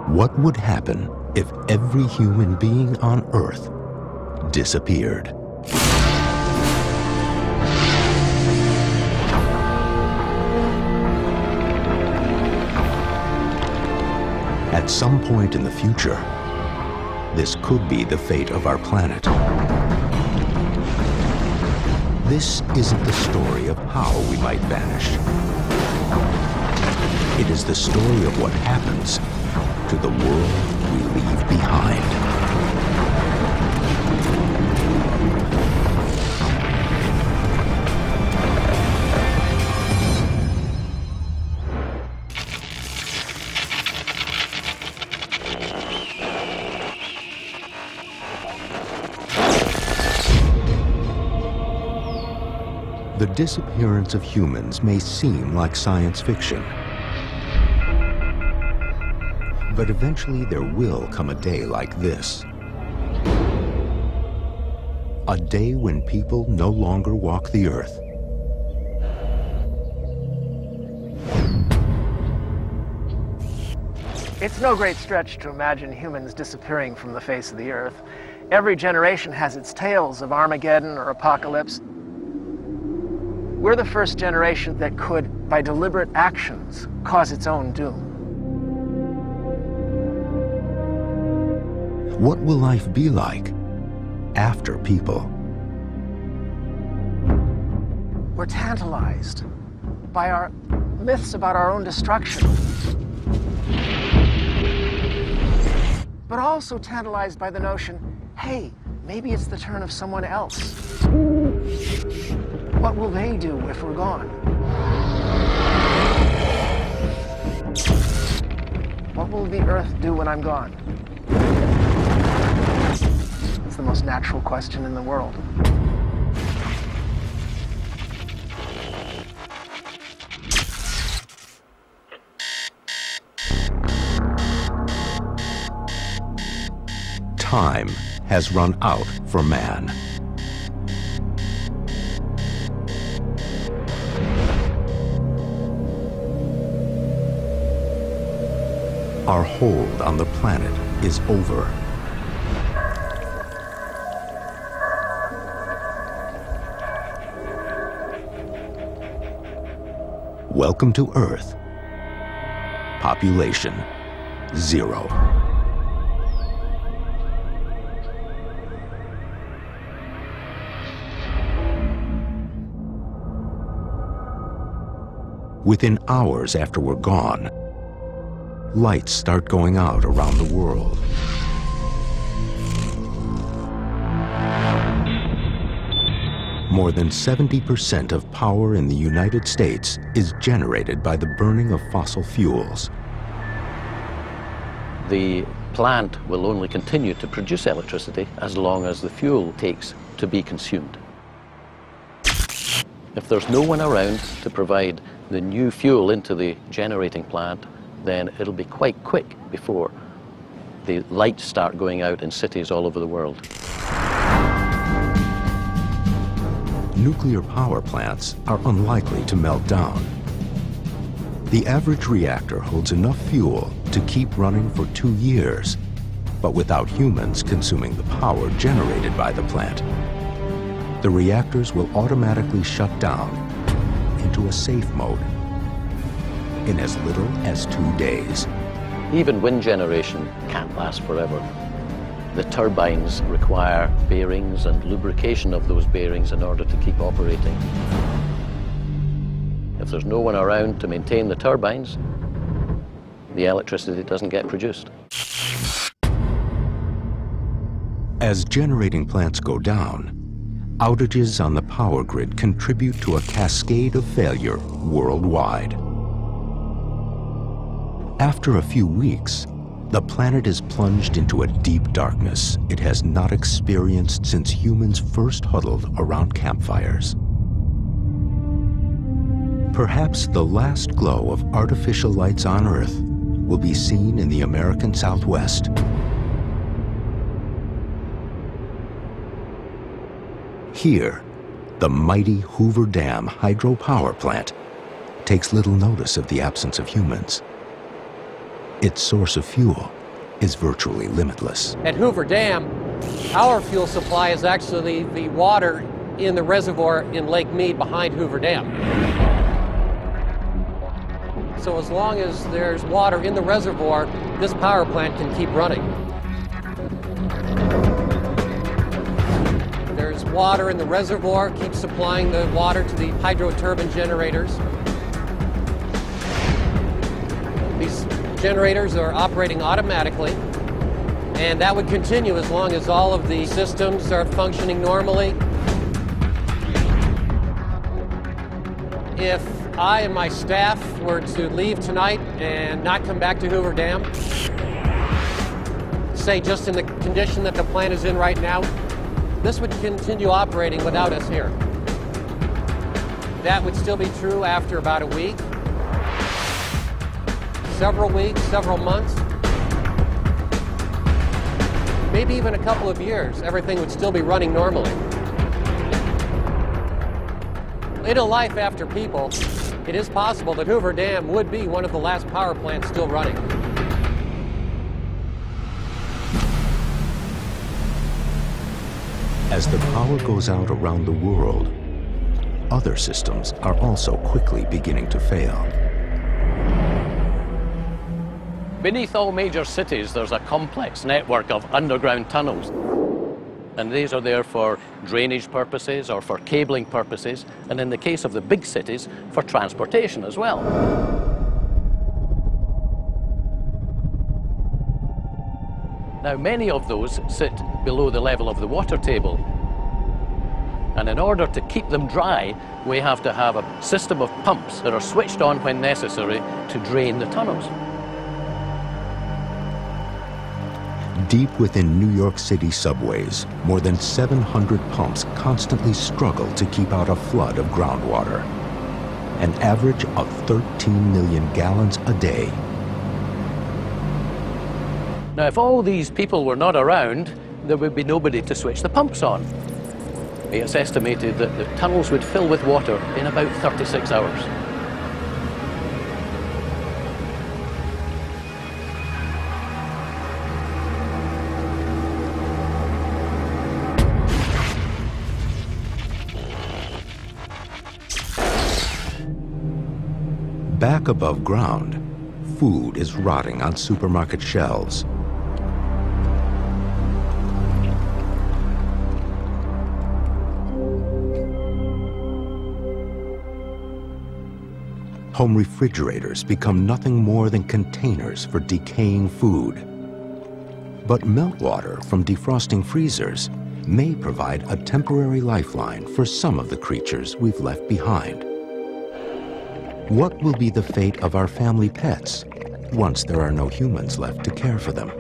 What would happen if every human being on Earth disappeared? At some point in the future, this could be the fate of our planet. This isn't the story of how we might vanish. It is the story of what happens to the world we leave behind. The disappearance of humans may seem like science fiction. But eventually there will come a day like this. A day when people no longer walk the earth. It's no great stretch to imagine humans disappearing from the face of the earth. Every generation has its tales of Armageddon or apocalypse. We're the first generation that could, by deliberate actions, cause its own doom. What will life be like after people? We're tantalized by our myths about our own destruction, but also tantalized by the notion, hey, maybe it's the turn of someone else. What will they do if we're gone? What will the earth do when I'm gone? It's the most natural question in the world. Time has run out for man. Our hold on the planet is over. Welcome to Earth. Population 0. Within hours after we're gone, lights start going out around the world. More than 70% of power in the United States is generated by the burning of fossil fuels. The plant will only continue to produce electricity as long as the fuel takes to be consumed. If there's no one around to provide the new fuel into the generating plant, then it'll be quite quick before the lights start going out in cities all over the world. Nuclear power plants are unlikely to melt down. The average reactor holds enough fuel to keep running for 2 years, but without humans consuming the power generated by the plant. The reactors will automatically shut down into a safe mode in as little as 2 days. Even wind generation can't last forever. The turbines require bearings and lubrication of those bearings in order to keep operating. If there's no one around to maintain the turbines, the electricity doesn't get produced. As generating plants go down, outages on the power grid contribute to a cascade of failure worldwide. After a few weeks, the planet is plunged into a deep darkness it has not experienced since humans first huddled around campfires. Perhaps the last glow of artificial lights on Earth will be seen in the American Southwest. Here, the mighty Hoover Dam hydropower plant takes little notice of the absence of humans. its source of fuel is virtually limitless. At Hoover Dam, our fuel supply is actually the water in the reservoir in Lake Mead behind Hoover Dam. So as long as there's water in the reservoir, this power plant can keep running. There's water in the reservoir, keeps supplying the water to the hydro-turbine generators. These generators are operating automatically, and that would continue as long as all of the systems are functioning normally. If I and my staff were to leave tonight and not come back to Hoover Dam, say just in the condition that the plant is in right now, this would continue operating without us here. That would still be true after about a week, several weeks, several months, maybe even a couple of years. Everything would still be running normally. In a life after people, it is possible that Hoover Dam would be one of the last power plants still running. As the power goes out around the world, other systems are also quickly beginning to fail. Beneath all major cities, there's a complex network of underground tunnels. And these are there for drainage purposes or for cabling purposes, and in the case of the big cities, for transportation as well. Now, many of those sit below the level of the water table. And in order to keep them dry, we have to have a system of pumps that are switched on when necessary to drain the tunnels. Deep within New York City subways, more than 700 pumps constantly struggle to keep out a flood of groundwater, an average of 13 million gallons a day. Now, if all these people were not around, there would be nobody to switch the pumps on. It's estimated that the tunnels would fill with water in about 36 hours. Back above ground, food is rotting on supermarket shelves. Home refrigerators become nothing more than containers for decaying food. But meltwater from defrosting freezers may provide a temporary lifeline for some of the creatures we've left behind. What will be the fate of our family pets once there are no humans left to care for them?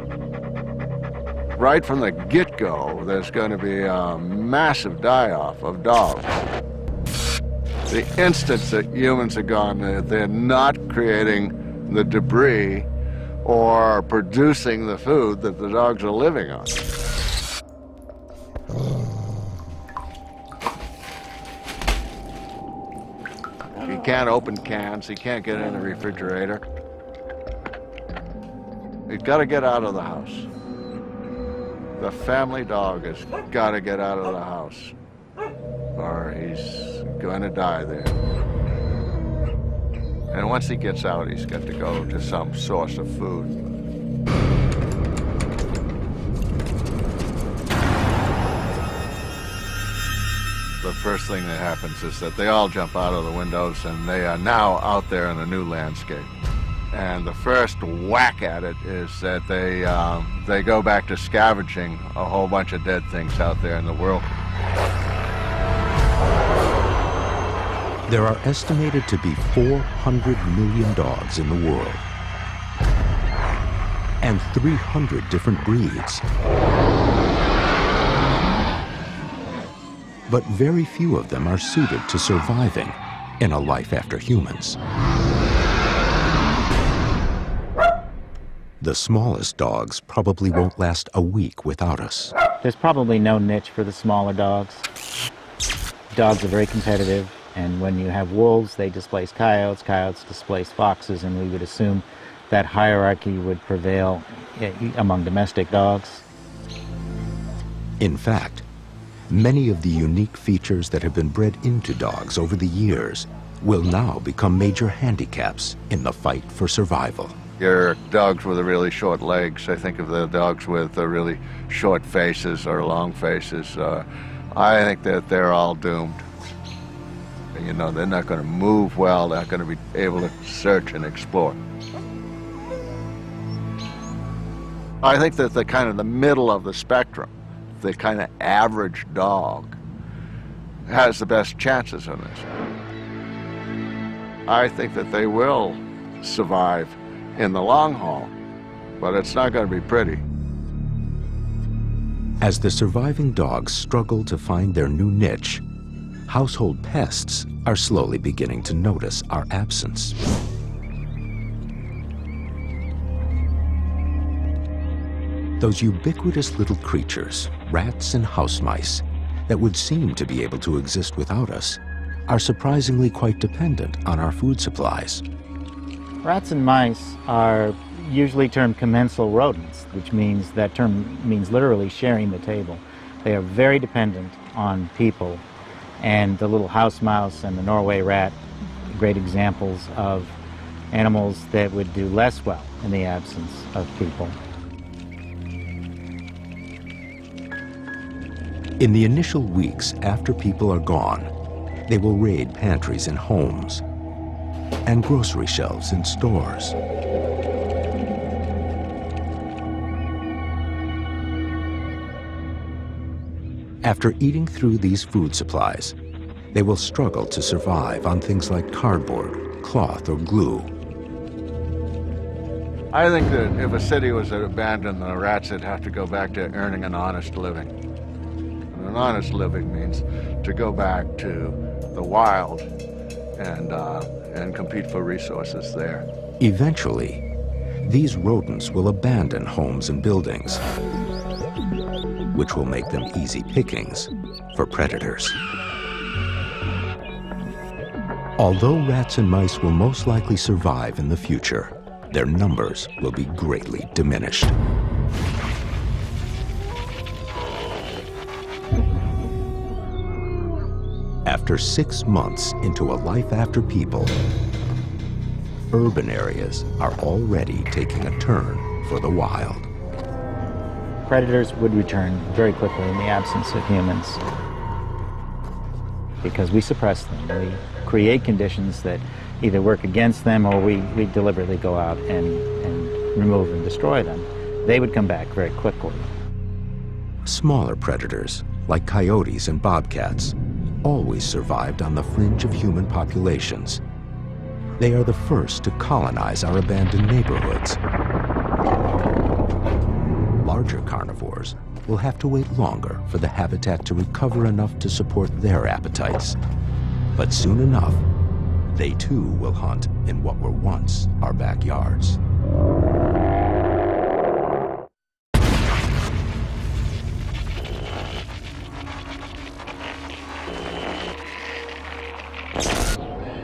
Right from the get-go, there's going to be a massive die-off of dogs. The instant that humans are gone, they're not creating the debris or producing the food that the dogs are living on. He can't open cans, he can't get in the refrigerator. He's got to get out of the house. The family dog has got to get out of the house, or he's going to die there. And once he gets out, he's got to go to some source of food. The first thing that happens is that they all jump out of the windows, and they are now out there in a new landscape. And the first whack at it is that they go back to scavenging a whole bunch of dead things out there in the world. There are estimated to be 400 million dogs in the world, and 300 different breeds. But very few of them are suited to surviving in a life after humans. The smallest dogs probably won't last a week without us. There's probably no niche for the smaller dogs. Dogs are very competitive, and when you have wolves, they displace coyotes, coyotes displace foxes, and we would assume that hierarchy would prevail among domestic dogs. In fact, many of the unique features that have been bred into dogs over the years will now become major handicaps in the fight for survival. Your dogs with the really short legs, I think of the dogs with the really short faces or long faces, I think that they're all doomed. You know, they're not going to move well, they're not going to be able to search and explore. I think that the kind of the middle of the spectrum, the kind of average dog, has the best chances in this. I think that they will survive in the long haul, but it's not going to be pretty. As the surviving dogs struggle to find their new niche, household pests are slowly beginning to notice our absence. Those ubiquitous little creatures, rats and house mice, that would seem to be able to exist without us, are surprisingly quite dependent on our food supplies. Rats and mice are usually termed commensal rodents, which means that term means literally sharing the table. They are very dependent on people, and the little house mouse and the Norway rat, great examples of animals that would do less well in the absence of people. In the initial weeks after people are gone, they will raid pantries in homes and grocery shelves in stores. After eating through these food supplies, they will struggle to survive on things like cardboard, cloth, or glue. I think that if a city was abandoned, the rats would have to go back to earning an honest living. And an honest living means to go back to the wild and compete for resources there. Eventually, these rodents will abandon homes and buildings, which will make them easy pickings for predators. Although rats and mice will most likely survive in the future, their numbers will be greatly diminished. After 6 months into a life after people, urban areas are already taking a turn for the wild. Predators would return very quickly in the absence of humans because we suppress them. We create conditions that either work against them or we deliberately go out and remove and destroy them. They would come back very quickly. Smaller predators, like coyotes and bobcats, always survived on the fringe of human populations. They are the first to colonize our abandoned neighborhoods. Larger carnivores will have to wait longer for the habitat to recover enough to support their appetites. But soon enough, they too will hunt in what were once our backyards.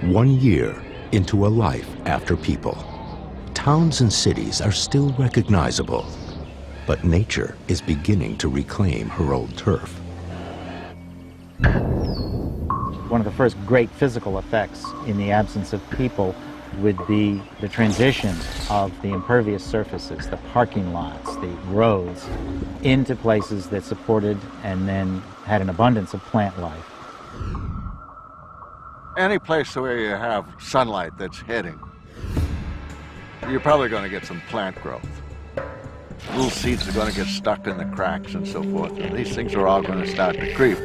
One year into a life after people, towns and cities are still recognizable, but nature is beginning to reclaim her old turf. One of the first great physical effects in the absence of people would be the transition of the impervious surfaces, the parking lots, the roads, into places that supported and then had an abundance of plant life. Any place where you have sunlight that's hitting, you're probably going to get some plant growth. Little seeds are going to get stuck in the cracks and so forth, and these things are all going to start to creep.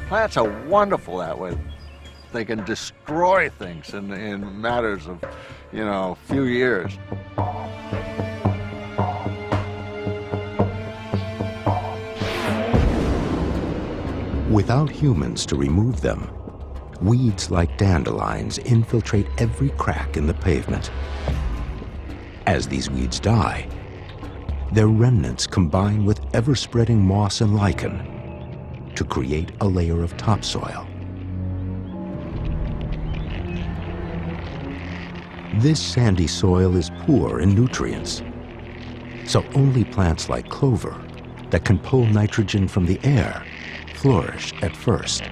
Plants are wonderful that way. They can destroy things in matters of, a few years. Without humans to remove them, weeds like dandelions infiltrate every crack in the pavement. As these weeds die, their remnants combine with ever-spreading moss and lichen to create a layer of topsoil. This sandy soil is poor in nutrients, so only plants like clover that can pull nitrogen from the air flourish at first.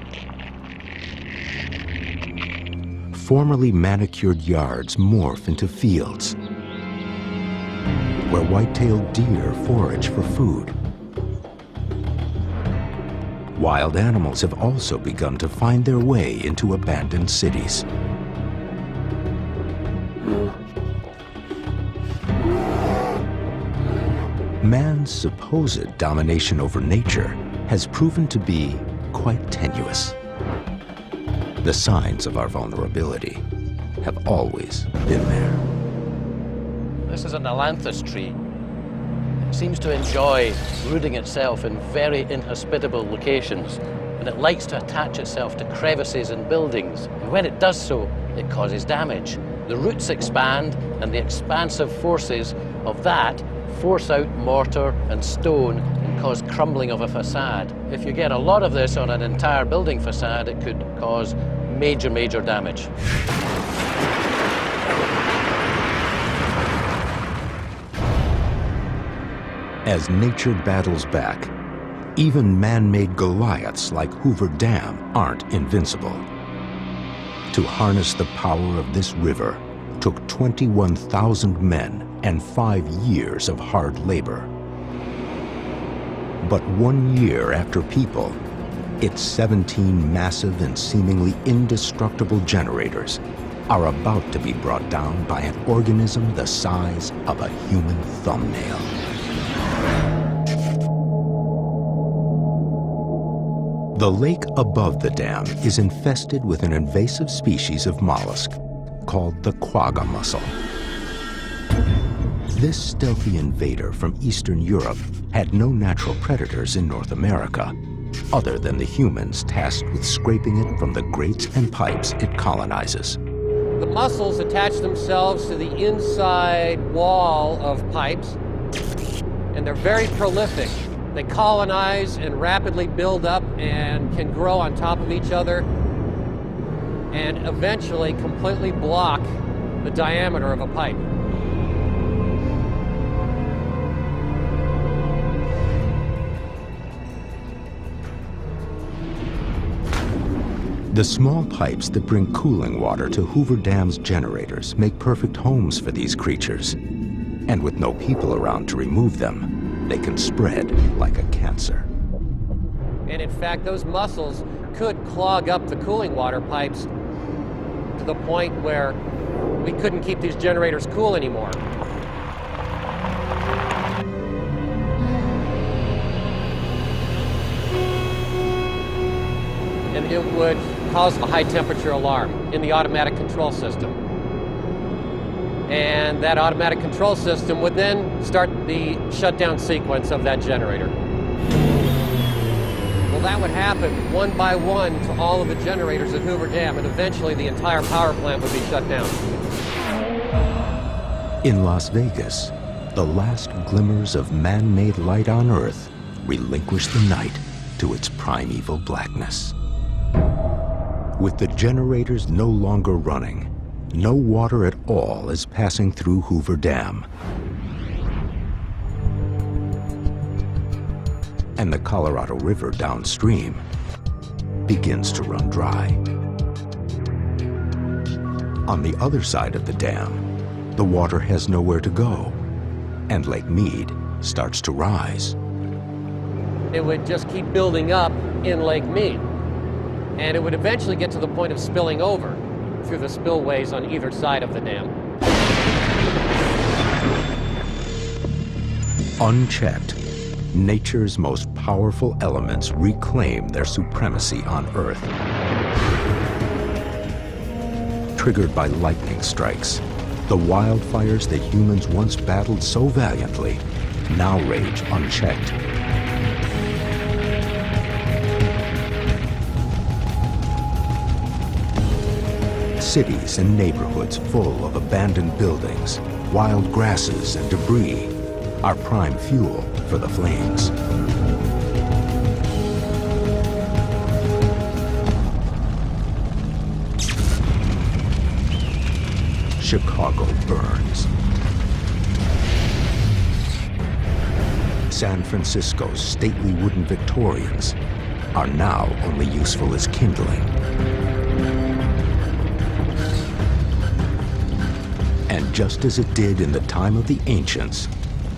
Formerly manicured yards morph into fields where white-tailed deer forage for food. Wild animals have also begun to find their way into abandoned cities. Man's supposed domination over nature has proven to be quite tenuous. The signs of our vulnerability have always been there. This is an ailanthus tree. It seems to enjoy rooting itself in very inhospitable locations, and it likes to attach itself to crevices in buildings. And when it does so, it causes damage. The roots expand, and the expansive forces of that force out mortar and stone and cause crumbling of a facade. If you get a lot of this on an entire building facade, it could cause major, major damage. As nature battles back, even man-made Goliaths like Hoover Dam aren't invincible. To harness the power of this river took 21,000 men and 5 years of hard labor. But 1 year after people, its 17 massive and seemingly indestructible generators are about to be brought down by an organism the size of a human thumbnail. The lake above the dam is infested with an invasive species of mollusk called the quagga mussel. This stealthy invader from Eastern Europe had no natural predators in North America, other than the humans tasked with scraping it from the grates and pipes it colonizes. The mussels attach themselves to the inside wall of pipes, and they're very prolific. They colonize and rapidly build up and can grow on top of each other and eventually completely block the diameter of a pipe. The small pipes that bring cooling water to Hoover Dam's generators make perfect homes for these creatures. And with no people around to remove them, they can spread like a cancer. And in fact, those mussels could clog up the cooling water pipes to the point where we couldn't keep these generators cool anymore. And it would cause a high temperature alarm in the automatic control system. And that automatic control system would then start the shutdown sequence of that generator. Well, that would happen one by one to all of the generators at Hoover Dam, and eventually the entire power plant would be shut down. In Las Vegas, the last glimmers of man-made light on Earth relinquish the night to its primeval blackness. With the generators no longer running, no water at all is passing through Hoover Dam. And the Colorado River downstream begins to run dry. On the other side of the dam, the water has nowhere to go, and Lake Mead starts to rise. It would just keep building up in Lake Mead, and it would eventually get to the point of spilling over through the spillways on either side of the dam. Unchecked, nature's most powerful elements reclaim their supremacy on Earth. Triggered by lightning strikes, the wildfires that humans once battled so valiantly now rage unchecked. Cities and neighborhoods full of abandoned buildings, wild grasses, and debris are prime fuel for the flames. Chicago burns. San Francisco's stately wooden Victorians are now only useful as kindling. And just as it did in the time of the ancients,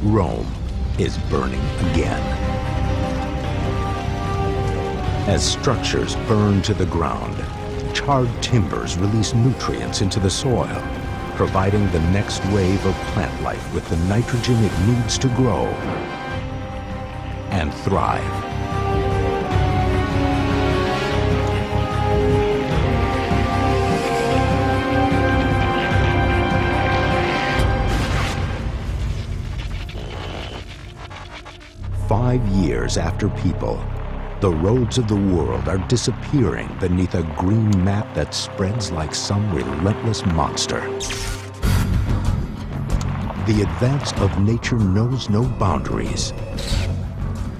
Rome is burning again. As structures burn to the ground, charred timbers release nutrients into the soil, providing the next wave of plant life with the nitrogen it needs to grow and thrive. "5 years after people, the roads of the world are disappearing beneath a green map that spreads like some relentless monster. The advance of nature knows no boundaries.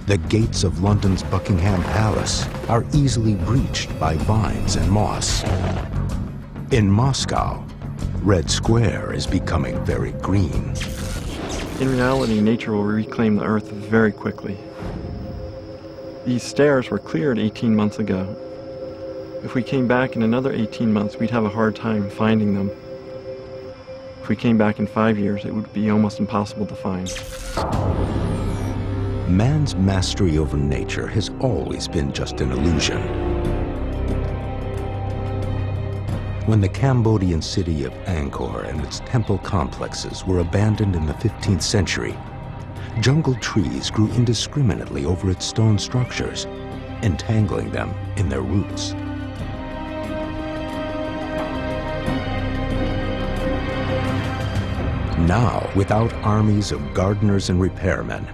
The gates of London's Buckingham Palace are easily breached by vines and moss. In Moscow, Red Square is becoming very green. In reality, nature will reclaim the Earth very quickly. These stairs were cleared 18 months ago. If we came back in another 18 months, we'd have a hard time finding them. If we came back in 5 years, it would be almost impossible to find. Man's mastery over nature has always been just an illusion. When the Cambodian city of Angkor and its temple complexes were abandoned in the 15th century, jungle trees grew indiscriminately over its stone structures, entangling them in their roots. Now, without armies of gardeners and repairmen,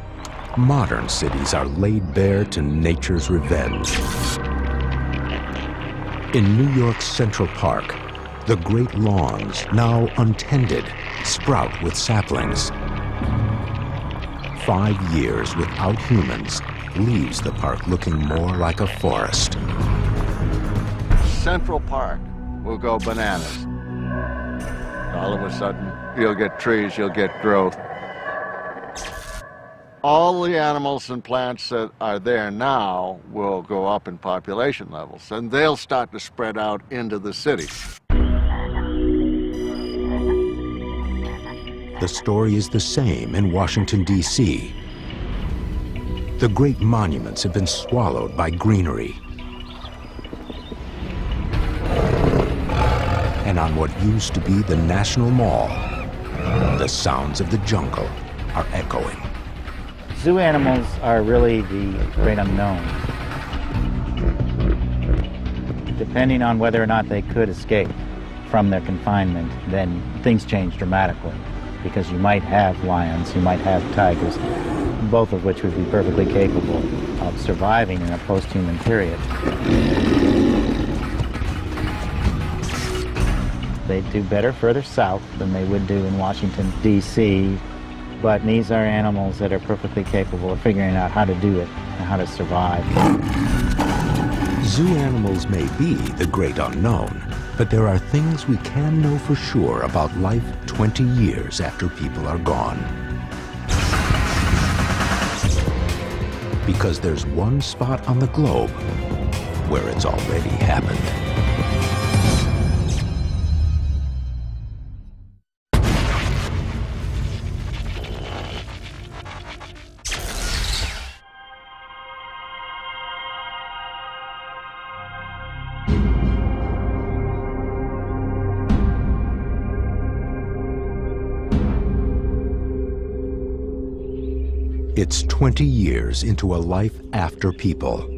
modern cities are laid bare to nature's revenge. In New York's Central Park, the great lawns, now untended, sprout with saplings. 5 years without humans leaves the park looking more like a forest. Central Park will go bananas. All of a sudden, you'll get trees, you'll get growth. All the animals and plants that are there now will go up in population levels, and they'll start to spread out into the cities. The story is the same in Washington, D.C. The great monuments have been swallowed by greenery. And on what used to be the National Mall, the sounds of the jungle are echoing. Zoo animals are really the great unknown. Depending on whether or not they could escape from their confinement, then things change dramatically. Because you might have lions, you might have tigers, both of which would be perfectly capable of surviving in a post-human period. They'd do better further south than they would do in Washington, D.C., but these are animals that are perfectly capable of figuring out how to do it and how to survive. Zoo animals may be the great unknown, but there are things we can know for sure about life 20 years after people are gone. Because there's one spot on the globe where it's already happened. It's 20 years into a life after people.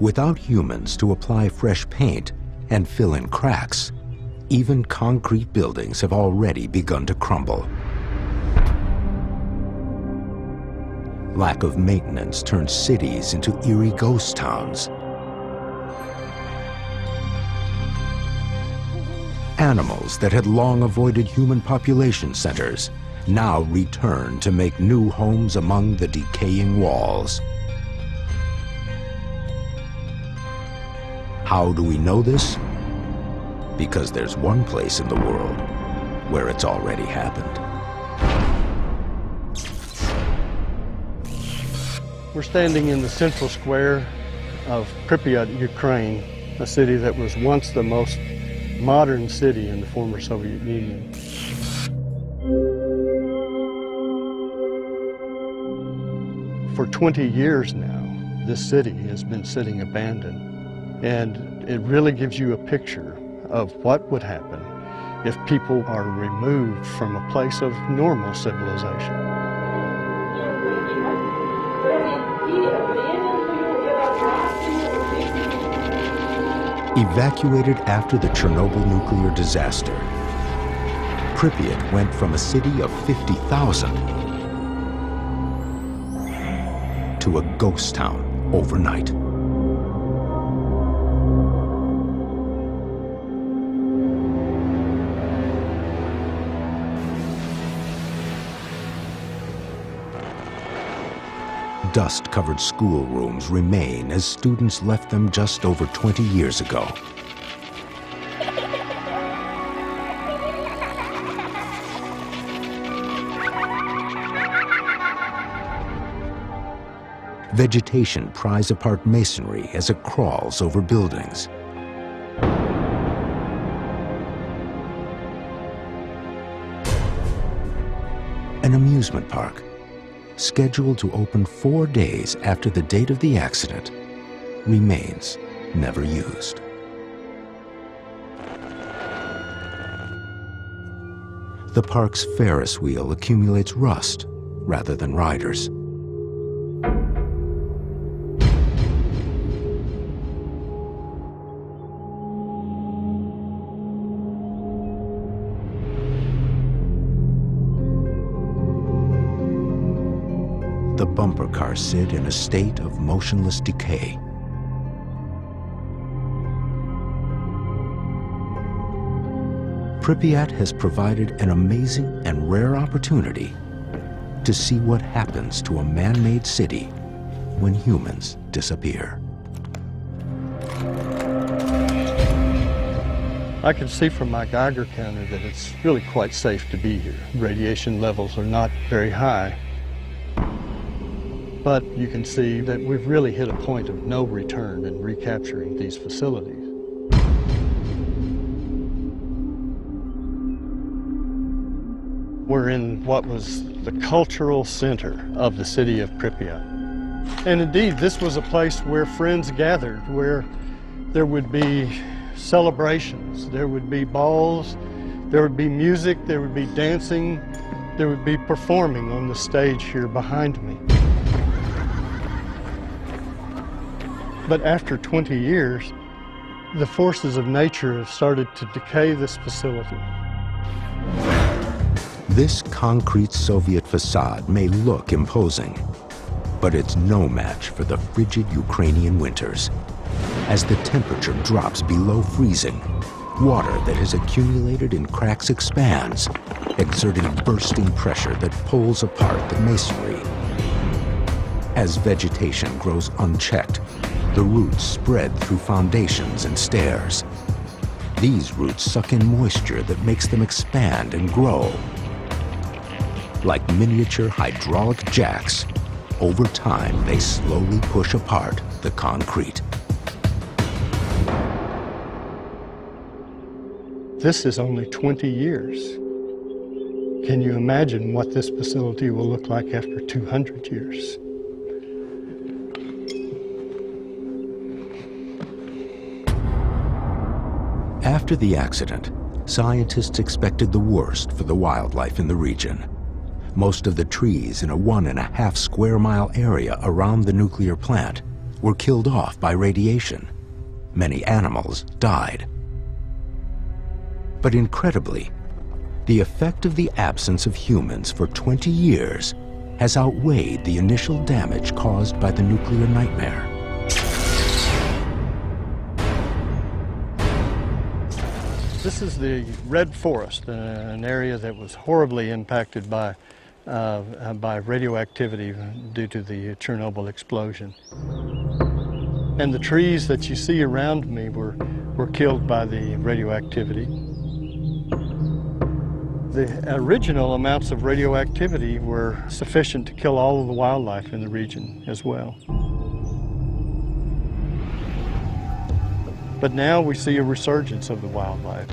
Without humans to apply fresh paint and fill in cracks, even concrete buildings have already begun to crumble. Lack of maintenance turns cities into eerie ghost towns. Animals that had long avoided human population centers now return to make new homes among the decaying walls. How do we know this? because there's one place in the world where it's already happened. We're standing in the central square of Pripyat, Ukraine, a city that was once the most modern city in the former Soviet Union. For 20 years now, this city has been sitting abandoned, and it really gives you a picture of what would happen if people are removed from a place of normal civilization. Evacuated after the Chernobyl nuclear disaster, Pripyat went from a city of 50,000 to a ghost town overnight. Dust-covered schoolrooms remain as students left them just over 20 years ago. Vegetation pries apart masonry as it crawls over buildings. An amusement park, scheduled to open 4 days after the date of the accident, remains never used. The park's Ferris wheel accumulates rust rather than riders. The bumper cars sit in a state of motionless decay. Pripyat has provided an amazing and rare opportunity to see what happens to a man-made city when humans disappear. I can see from my Geiger counter that it's really quite safe to be here. Radiation levels are not very high. But you can see that we've really hit a point of no return in recapturing these facilities. We're in what was the cultural center of the city of Pripyat. And indeed, this was a place where friends gathered, where there would be celebrations, there would be balls, there would be music, there would be dancing, there would be performing on the stage here behind me. But after 20 years, the forces of nature have started to decay this facility. This concrete Soviet facade may look imposing, but it's no match for the frigid Ukrainian winters. As the temperature drops below freezing, water that has accumulated in cracks expands, exerting bursting pressure that pulls apart the masonry. As vegetation grows unchecked, the roots spread through foundations and stairs. These roots suck in moisture that makes them expand and grow. Like miniature hydraulic jacks, over time they slowly push apart the concrete. This is only 20 years. Can you imagine what this facility will look like after 200 years? After the accident, scientists expected the worst for the wildlife in the region. Most of the trees in a 1.5 square mile area around the nuclear plant were killed off by radiation. Many animals died. But incredibly, the effect of the absence of humans for 20 years has outweighed the initial damage caused by the nuclear nightmare. This is the Red Forest, an area that was horribly impacted by radioactivity due to the Chernobyl explosion. And the trees that you see around me were were killed by the radioactivity. The original amounts of radioactivity were sufficient to kill all of the wildlife in the region as well. But now we see a resurgence of the wildlife.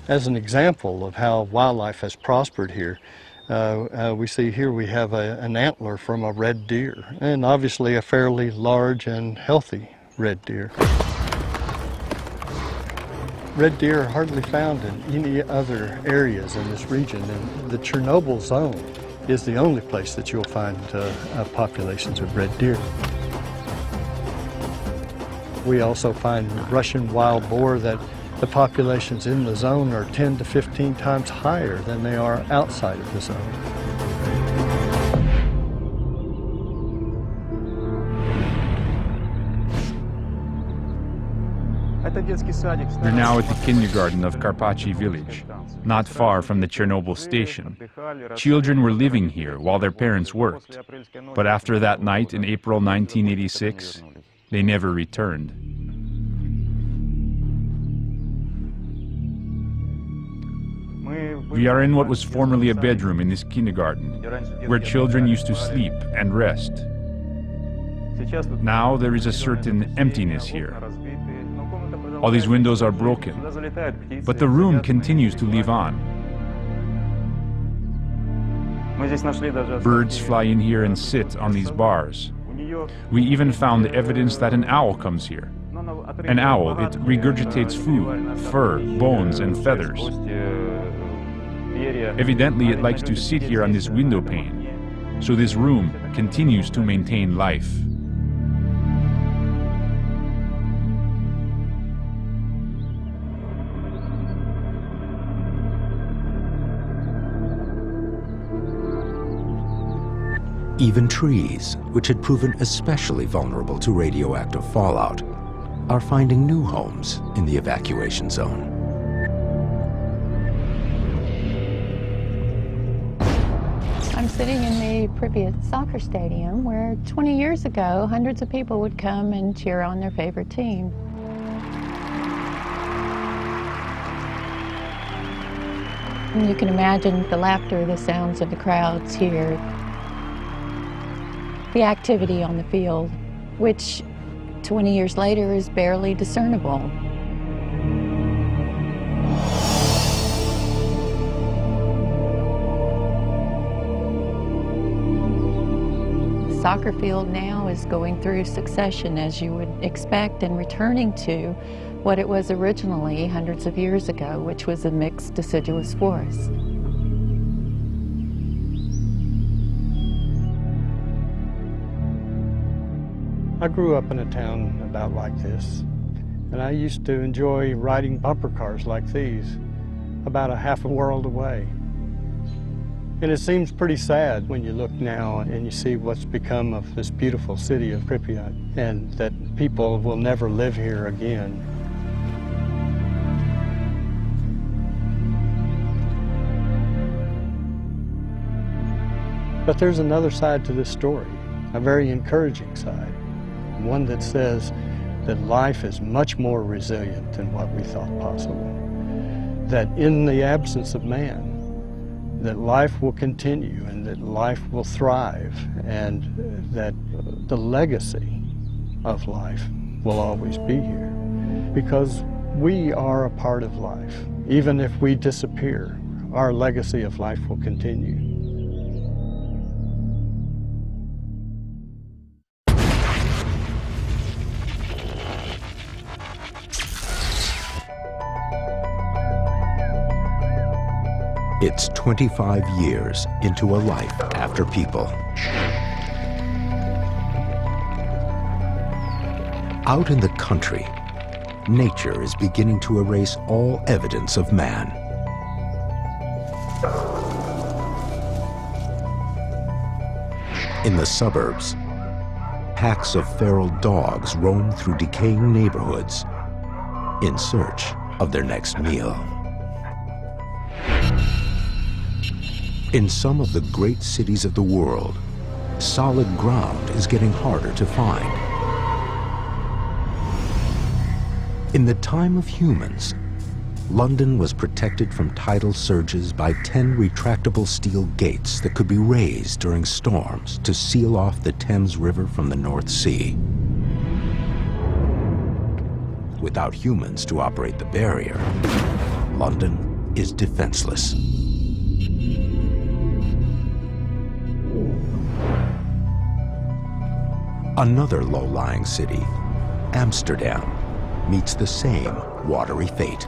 As an example of how wildlife has prospered here, we see here we have an antler from a red deer, and obviously a fairly large and healthy red deer. Red deer are hardly found in any other areas in this region, and the Chernobyl zone is the only place that you'll find populations of red deer. We also find Russian wild boar that the populations in the zone are 10 to 15 times higher than they are outside of the zone. We're now at the kindergarten of Karpachy village, not far from the Chernobyl station. Children were living here while their parents worked, but after that night in April 1986, they never returned. We are in what was formerly a bedroom in this kindergarten, where children used to sleep and rest. Now there is a certain emptiness here. All these windows are broken, but the room continues to live on. Birds fly in here and sit on these bars. We even found evidence that an owl comes here. An owl, it regurgitates food, fur, bones, and feathers. Evidently, it likes to sit here on this window pane, so this room continues to maintain life. Even trees, which had proven especially vulnerable to radioactive fallout, are finding new homes in the evacuation zone. I'm sitting in the Pripyat soccer stadium where 20 years ago hundreds of people would come and cheer on their favorite team. And you can imagine the laughter, the sounds of the crowds here, the activity on the field, which 20 years later is barely discernible. The soccer field now is going through succession, as you would expect, and returning to what it was originally hundreds of years ago, which was a mixed deciduous forest. I grew up in a town about like this, and I used to enjoy riding bumper cars like these about a half a world away. And it seems pretty sad when you look now and you see what's become of this beautiful city of Pripyat, and that people will never live here again. But there's another side to this story, a very encouraging side. One that says that life is much more resilient than what we thought possible. That in the absence of man, that life will continue and that life will thrive, and that the legacy of life will always be here. Because we are a part of life. Even if we disappear, our legacy of life will continue. It's 25 years into a life after people. Out in the country, nature is beginning to erase all evidence of man. In the suburbs, packs of feral dogs roam through decaying neighborhoods in search of their next meal. In some of the great cities of the world, solid ground is getting harder to find. In the time of humans, London was protected from tidal surges by 10 retractable steel gates that could be raised during storms to seal off the Thames River from the North Sea. Without humans to operate the barrier, London is defenseless. Another low-lying city, Amsterdam, meets the same watery fate.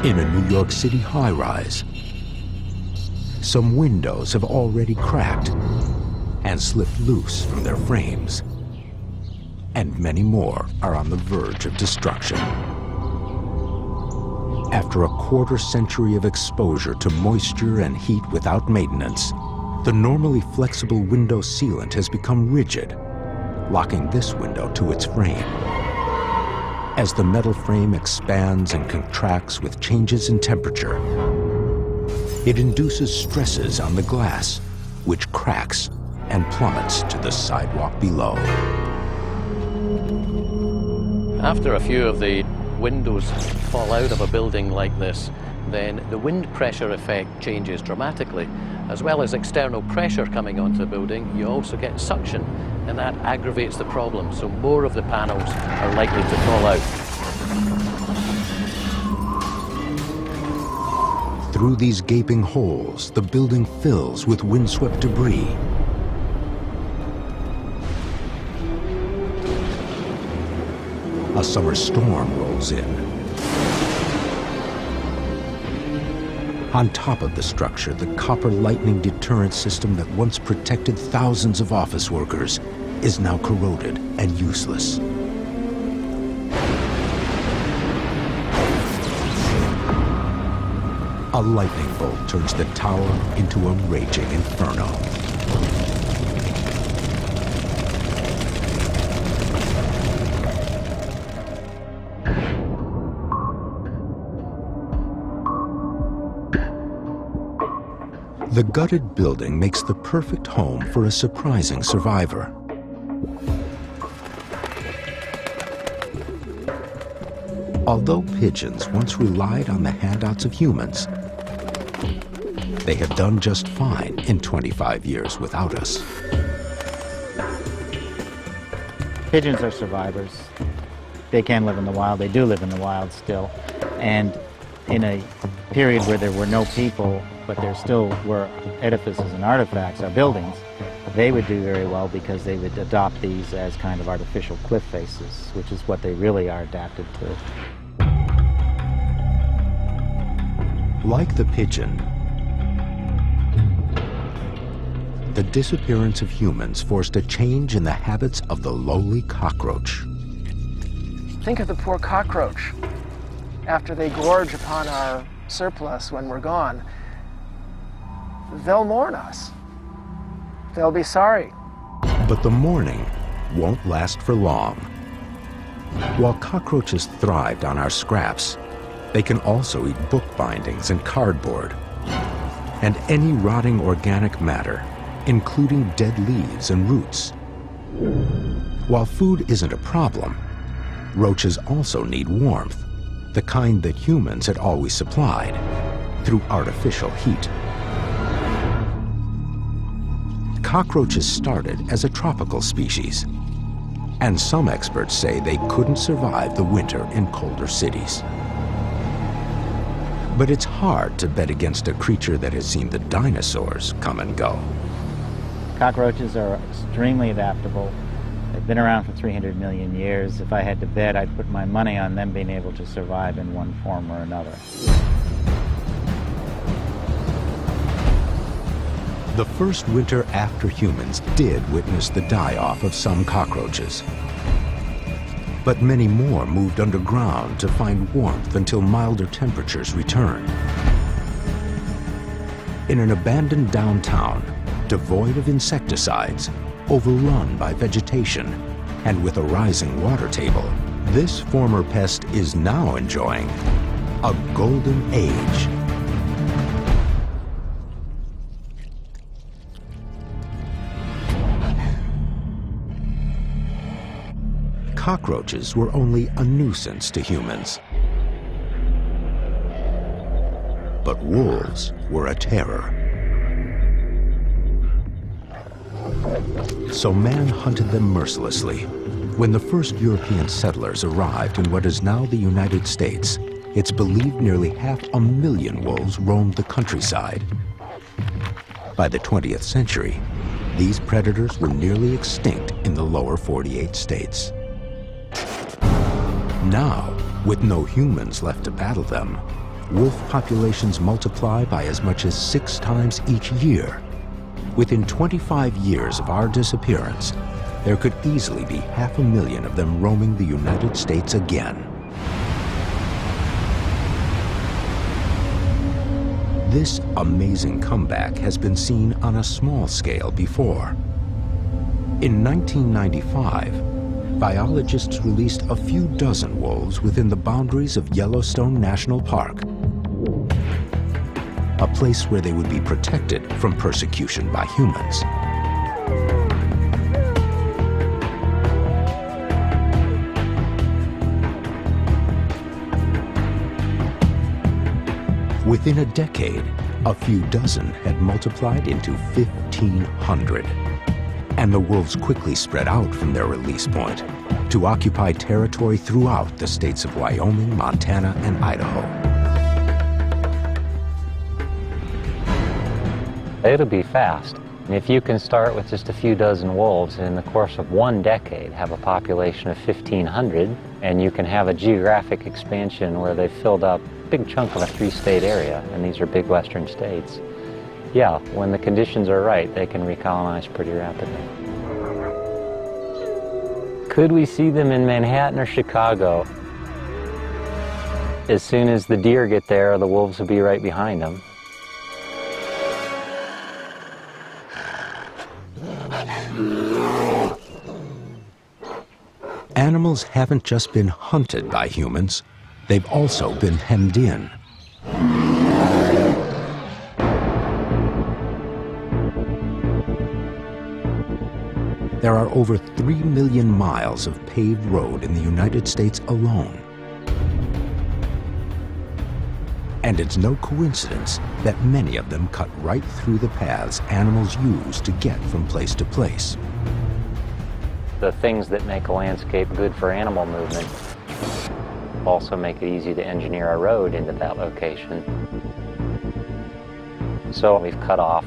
In a New York City high-rise, some windows have already cracked and slipped loose from their frames, and many more are on the verge of destruction. After a quarter-century of exposure to moisture and heat without maintenance, the normally flexible window sealant has become rigid, locking this window to its frame. As the metal frame expands and contracts with changes in temperature, it induces stresses on the glass, which cracks and plummets to the sidewalk below. After a few of the windows fall out of a building like this, then the wind pressure effect changes dramatically. As well as external pressure coming onto the building, you also get suction, and that aggravates the problem, so more of the panels are likely to fall out. Through these gaping holes, the building fills with windswept debris. A summer storm rolls in. On top of the structure, the copper lightning deterrent system that once protected thousands of office workers is now corroded and useless. A lightning bolt turns the tower into a raging inferno. The gutted building makes the perfect home for a surprising survivor. Although pigeons once relied on the handouts of humans, they have done just fine in 25 years without us. Pigeons are survivors. They can live in the wild. They do live in the wild still. And in a period where there were no people, but there still were edifices and artifacts, or buildings, they would do very well because they would adopt these as kind of artificial cliff faces, which is what they really are adapted to. Like the pigeon, the disappearance of humans forced a change in the habits of the lowly cockroach. Think of the poor cockroach. After they gorge upon our surplus when we're gone, they'll mourn us. They'll be sorry. But the mourning won't last for long. While cockroaches thrived on our scraps, they can also eat book bindings and cardboard, and any rotting organic matter, including dead leaves and roots. While food isn't a problem, roaches also need warmth, the kind that humans had always supplied, through artificial heat. Cockroaches started as a tropical species, and some experts say they couldn't survive the winter in colder cities. But it's hard to bet against a creature that has seen the dinosaurs come and go. Cockroaches are extremely adaptable. They've been around for 300 million years. If I had to bet, I'd put my money on them being able to survive in one form or another. The first winter after humans did witness the die-off of some cockroaches. But many more moved underground to find warmth until milder temperatures returned. In an abandoned downtown, devoid of insecticides, overrun by vegetation, And with a rising water table, this former pest is now enjoying a golden age. Cockroaches were only a nuisance to humans. But wolves were a terror. So man hunted them mercilessly. When the first European settlers arrived in what is now the United States, it's believed nearly 500,000 wolves roamed the countryside. By the 20th century, these predators were nearly extinct in the lower 48 states. Now, with no humans left to battle them, wolf populations multiply by as much as 6 times each year. Within 25 years of our disappearance, there could easily be 500,000 of them roaming the United States again. This amazing comeback has been seen on a small scale before. In 1995, biologists released a few dozen wolves within the boundaries of Yellowstone National Park, a place where they would be protected from persecution by humans. Within a decade, a few dozen had multiplied into 1,500. And the wolves quickly spread out from their release point to occupy territory throughout the states of Wyoming, Montana, and Idaho. It'll be fast. If you can start with just a few dozen wolves and in the course of 1 decade have a population of 1,500, and you can have a geographic expansion where they've filled up a big chunk of a 3-state area, and these are big western states. Yeah, when the conditions are right, they can recolonize pretty rapidly. Could we see them in Manhattan or Chicago? As soon as the deer get there, the wolves will be right behind them. Animals haven't just been hunted by humans, they've also been hemmed in. There are over 3 million miles of paved road in the United States alone. And it's no coincidence that many of them cut right through the paths animals use to get from place to place. The things that make a landscape good for animal movement also make it easy to engineer a road into that location. So we've cut off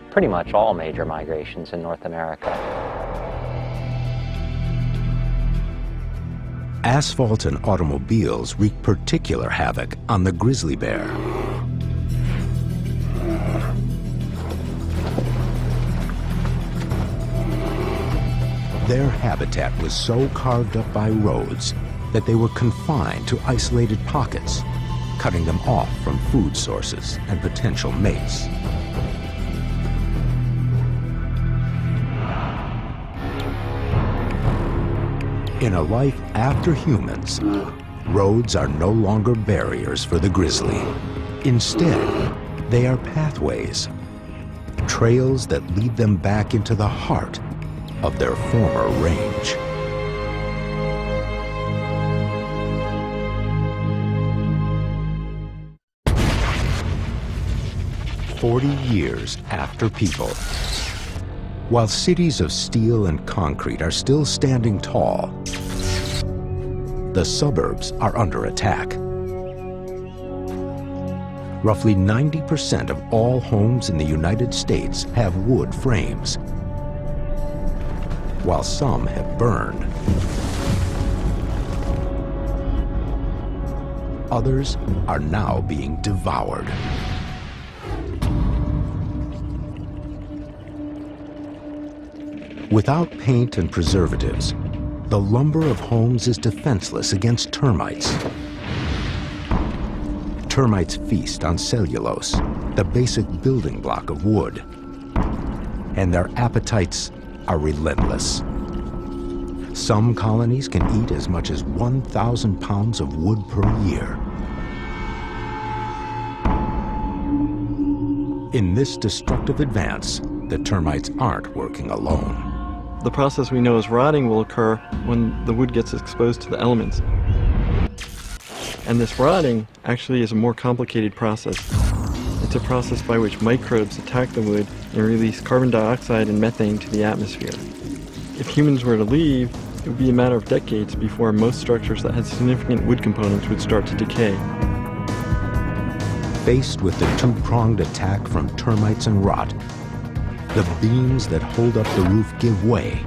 pretty much all major migrations in North America. Asphalt and automobiles wreak particular havoc on the grizzly bear. Their habitat was so carved up by roads that they were confined to isolated pockets, cutting them off from food sources and potential mates. In a life after humans, roads are no longer barriers for the grizzly. Instead, they are pathways, trails that lead them back into the heart of their former range. "40 years after people, while cities of steel and concrete are still standing tall, the suburbs are under attack. Roughly 90% of all homes in the United States have wood frames, while some have burned. Others are now being devoured. Without paint and preservatives, the lumber of homes is defenseless against termites. Termites feast on cellulose, the basic building block of wood, and their appetites are relentless. Some colonies can eat as much as 1,000 pounds of wood per year. In this destructive advance, the termites aren't working alone. The process we know as rotting will occur when the wood gets exposed to the elements. And this rotting actually is a more complicated process. It's a process by which microbes attack the wood and release carbon dioxide and methane to the atmosphere. If humans were to leave, it would be a matter of decades before most structures that had significant wood components would start to decay. Faced with the two-pronged attack from termites and rot, the beams that hold up the roof give way,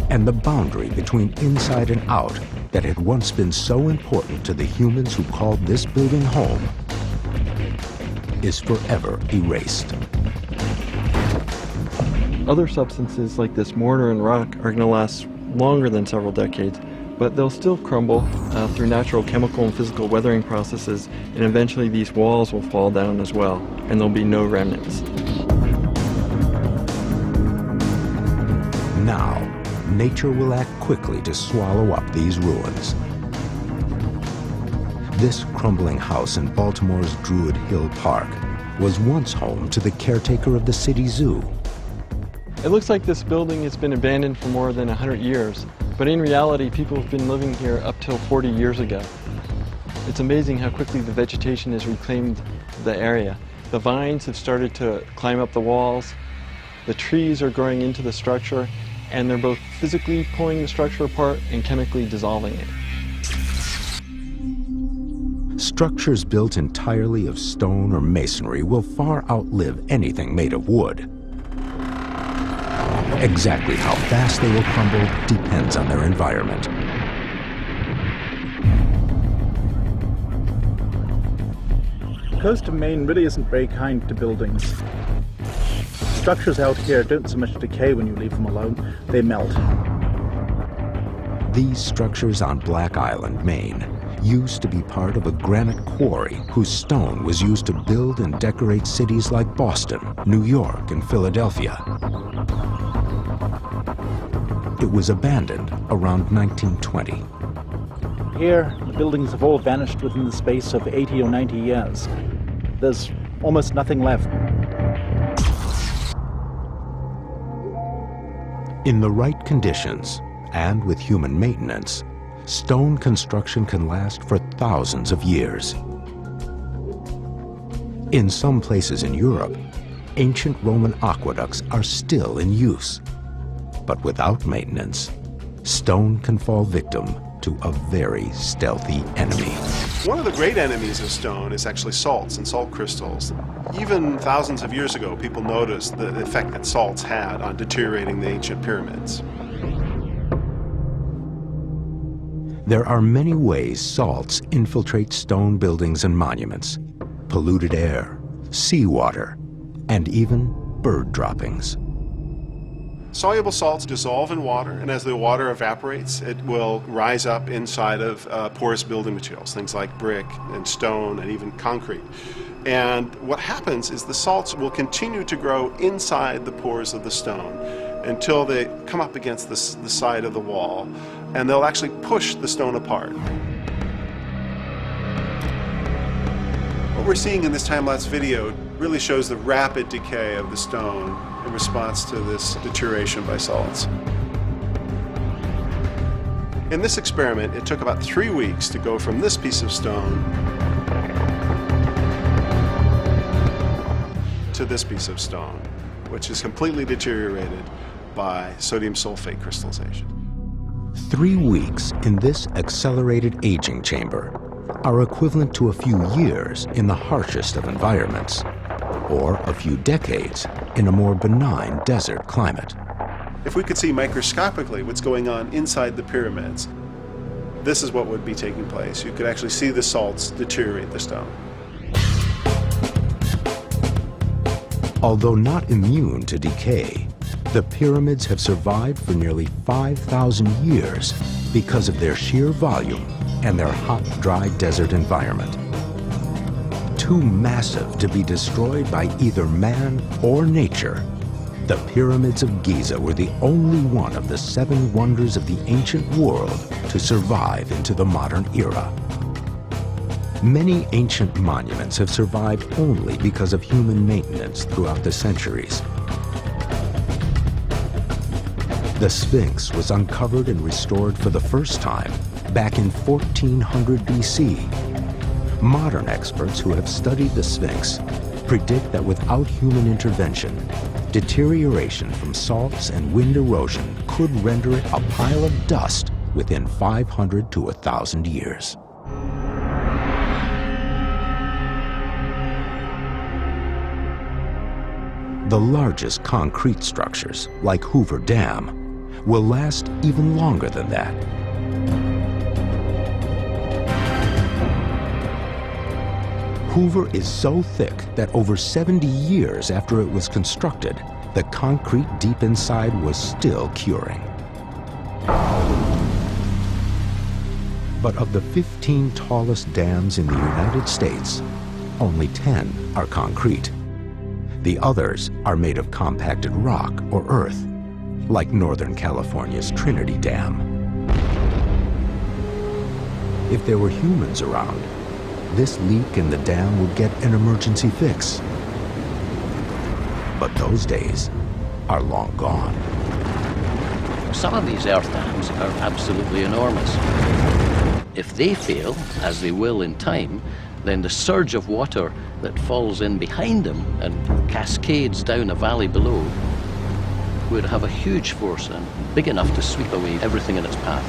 and the boundary between inside and out that had once been so important to the humans who called this building home is forever erased. Other substances like this mortar and rock are going to last longer than several decades, but they'll still crumble through natural chemical and physical weathering processes, and eventually these walls will fall down as well, and there'll be no remnants. Now, nature will act quickly to swallow up these ruins. This crumbling house in Baltimore's Druid Hill Park was once home to the caretaker of the city zoo. It looks like this building has been abandoned for more than 100 years, but in reality, people have been living here up till 40 years ago. It's amazing how quickly the vegetation has reclaimed the area. The vines have started to climb up the walls, the trees are growing into the structure, and they're both physically pulling the structure apart and chemically dissolving it. Structures built entirely of stone or masonry will far outlive anything made of wood. Exactly how fast they will crumble depends on their environment. The coast of Maine really isn't very kind to buildings. Structures out here don't so much decay when you leave them alone, they melt. These structures on Black Island, Maine, used to be part of a granite quarry whose stone was used to build and decorate cities like Boston, New York, and Philadelphia. It was abandoned around 1920. Here, the buildings have all vanished within the space of 80 or 90 years. There's almost nothing left. In the right conditions, and with human maintenance, stone construction can last for thousands of years. In some places in Europe, ancient Roman aqueducts are still in use. But without maintenance, stone can fall victim to a very stealthy enemy. One of the great enemies of stone is actually salts and salt crystals. Even thousands of years ago, people noticed the effect that salts had on deteriorating the ancient pyramids. There are many ways salts infiltrate stone buildings and monuments: polluted air, seawater, and even bird droppings. Soluble salts dissolve in water, and as the water evaporates, it will rise up inside of porous building materials, things like brick and stone and even concrete. And what happens is the salts will continue to grow inside the pores of the stone until they come up against the side of the wall, and they'll actually push the stone apart. What we're seeing in this time-lapse video really shows the rapid decay of the stone in response to this deterioration by salts. In this experiment, it took about 3 weeks to go from this piece of stone to this piece of stone, which is completely deteriorated by sodium sulfate crystallization. 3 weeks in this accelerated aging chamber are equivalent to a few years in the harshest of environments, or a few decades in a more benign desert climate. If we could see microscopically what's going on inside the pyramids, this is what would be taking place. You could actually see the salts deteriorate the stone. Although not immune to decay, the pyramids have survived for nearly 5,000 years because of their sheer volume and their hot, dry desert environment. Too massive to be destroyed by either man or nature, The pyramids of Giza were the only one of the 7 wonders of the ancient world to survive into the modern era. Many ancient monuments have survived only because of human maintenance throughout the centuries. The Sphinx was uncovered and restored for the first time back in 1400 BC. Modern experts who have studied the Sphinx predict that without human intervention, deterioration from salts and wind erosion could render it a pile of dust within 500 to 1,000 years. The largest concrete structures, like Hoover Dam, will last even longer than that. Hoover is so thick that over 70 years after it was constructed, the concrete deep inside was still curing. But of the 15 tallest dams in the United States, only 10 are concrete. The others are made of compacted rock or earth, like Northern California's Trinity Dam. If there were humans around, this leak in the dam would get an emergency fix. But those days are long gone. Some of these earth dams are absolutely enormous. If they fail, as they will in time, then the surge of water that falls in behind them and cascades down a valley below would have a huge force and big enough to sweep away everything in its path.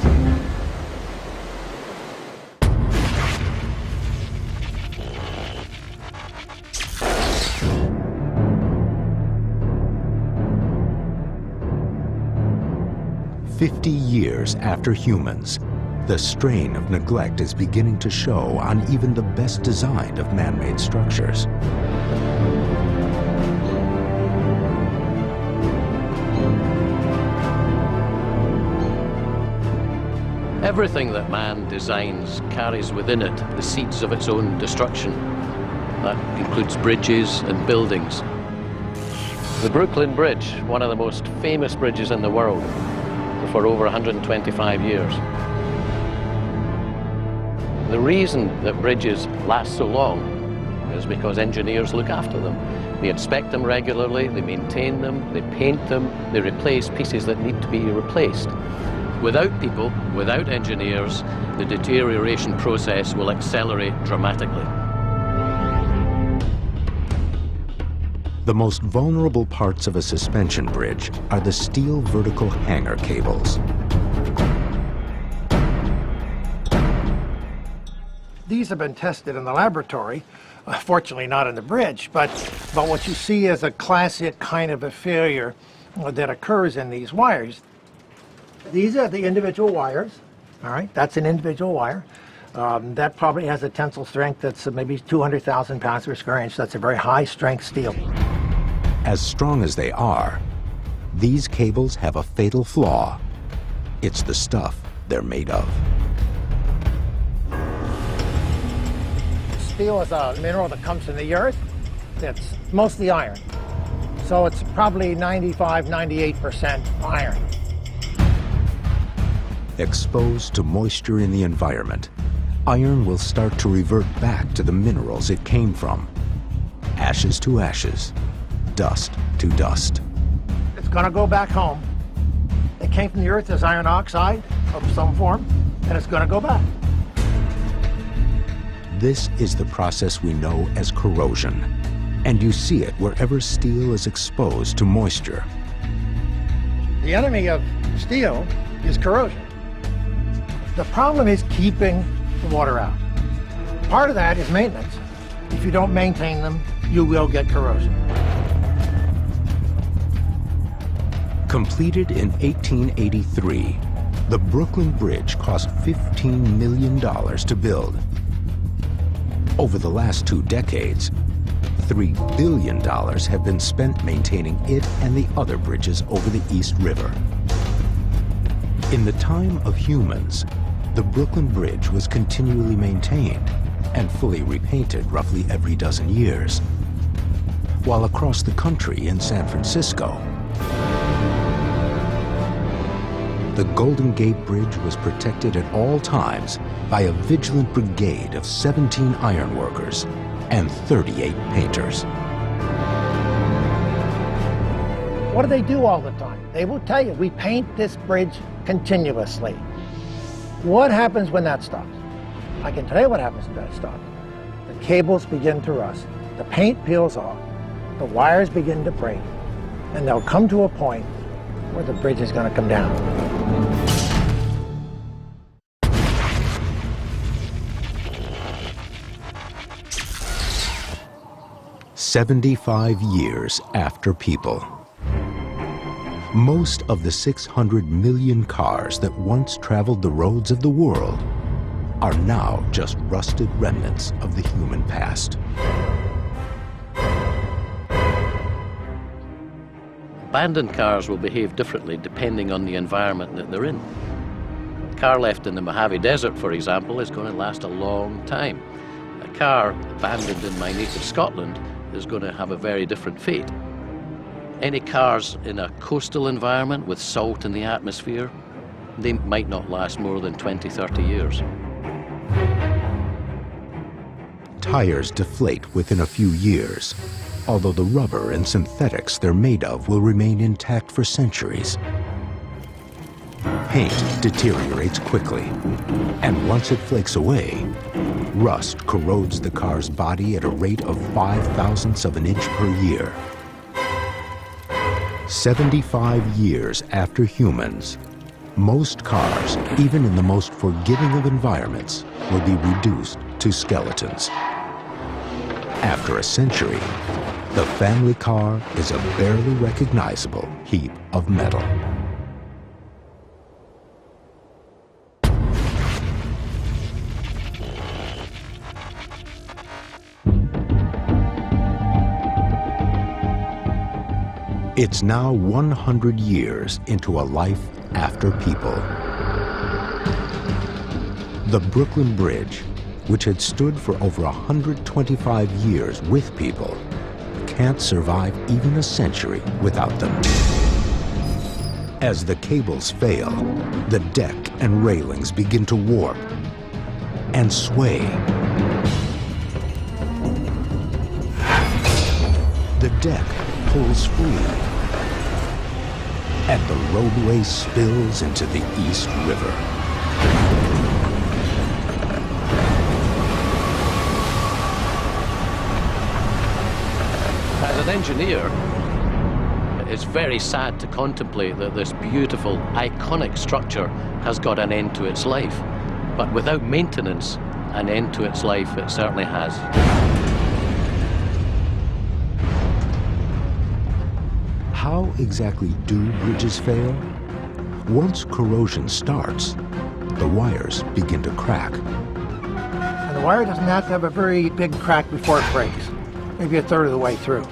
"50 years after humans, the strain of neglect is beginning to show on even the best designed of man-made structures. Everything that man designs carries within it the seeds of its own destruction. That includes bridges and buildings. The Brooklyn Bridge, one of the most famous bridges in the world, for over 125 years. The reason that bridges last so long is because engineers look after them. They inspect them regularly, they maintain them, they paint them, they replace pieces that need to be replaced. Without people, without engineers, the deterioration process will accelerate dramatically. The most vulnerable parts of a suspension bridge are the steel vertical hanger cables. These have been tested in the laboratory, fortunately not in the bridge, but what you see is a classic kind of a failure that occurs in these wires. These are the individual wires, all right? That's an individual wire. That probably has a tensile strength that's maybe 200,000 pounds per square inch. That's a very high strength steel. As strong as they are, these cables have a fatal flaw. It's the stuff they're made of. Steel is a mineral that comes from the earth. It's mostly iron. So it's probably 95, 98% iron. Exposed to moisture in the environment, iron will start to revert back to the minerals it came from. Ashes to ashes, dust to dust. It's going to go back home. It came from the earth as iron oxide of some form, and it's going to go back. This is the process we know as corrosion, and you see it wherever steel is exposed to moisture. The enemy of steel is corrosion. The problem is keeping the water out. Part of that is maintenance. If you don't maintain them, you will get corrosion. Completed in 1883, the Brooklyn Bridge cost $15 million to build. Over the last 2 decades, $3 billion have been spent maintaining it and the other bridges over the East River. In the time of humans, the Brooklyn Bridge was continually maintained and fully repainted roughly every dozen years. While across the country in San Francisco, The Golden Gate Bridge was protected at all times by a vigilant brigade of 17 ironworkers and 38 painters. What do they do all the time? They will tell you, we paint this bridge continuously. What happens when that stops? I can tell you what happens when that stops. The cables begin to rust, the paint peels off, the wires begin to break, and they'll come to a point where the bridge is going to come down. 75 years after people. Most of the 600 million cars that once traveled the roads of the world are now just rusted remnants of the human past. Abandoned cars will behave differently depending on the environment that they're in. A car left in the Mojave Desert, for example, is going to last a long time. A car abandoned in my native Scotland is going to have a very different fate. Any cars in a coastal environment with salt in the atmosphere, they might not last more than 20, 30 years. Tires deflate within a few years, although the rubber and synthetics they're made of will remain intact for centuries. Paint deteriorates quickly, and once it flakes away, rust corrodes the car's body at a rate of 0.005 of an inch per year. 75 years after humans, most cars, even in the most forgiving of environments, will be reduced to skeletons. After a century, the family car is a barely recognizable heap of metal. It's now 100 years into a life after people. The Brooklyn Bridge, which had stood for over 125 years with people, can't survive even a century without them. As the cables fail, the deck and railings begin to warp and sway. The deck pulls free, and the roadway spills into the East River. As an engineer, it's very sad to contemplate that this beautiful, iconic structure has got an end to its life. But without maintenance, an end to its life it certainly has. How exactly do bridges fail? Once corrosion starts, the wires begin to crack. And the wire doesn't have to have a very big crack before it breaks, maybe a third of the way through.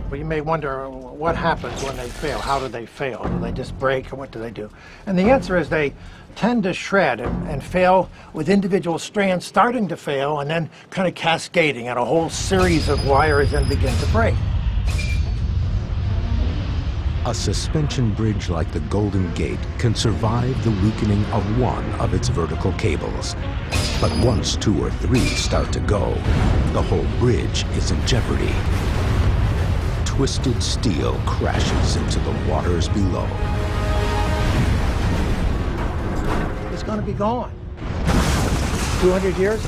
But you may wonder, what happens when they fail? How do they fail? Do they just break, or what do they do? And the answer is they tend to shred and fail with individual strands starting to fail and then kind of cascading, and a whole series of wires then begin to break. A suspension bridge like the Golden Gate can survive the weakening of one of its vertical cables. But once 2 or 3 start to go, the whole bridge is in jeopardy. Twisted steel crashes into the waters below. It's going to be gone. 200 years?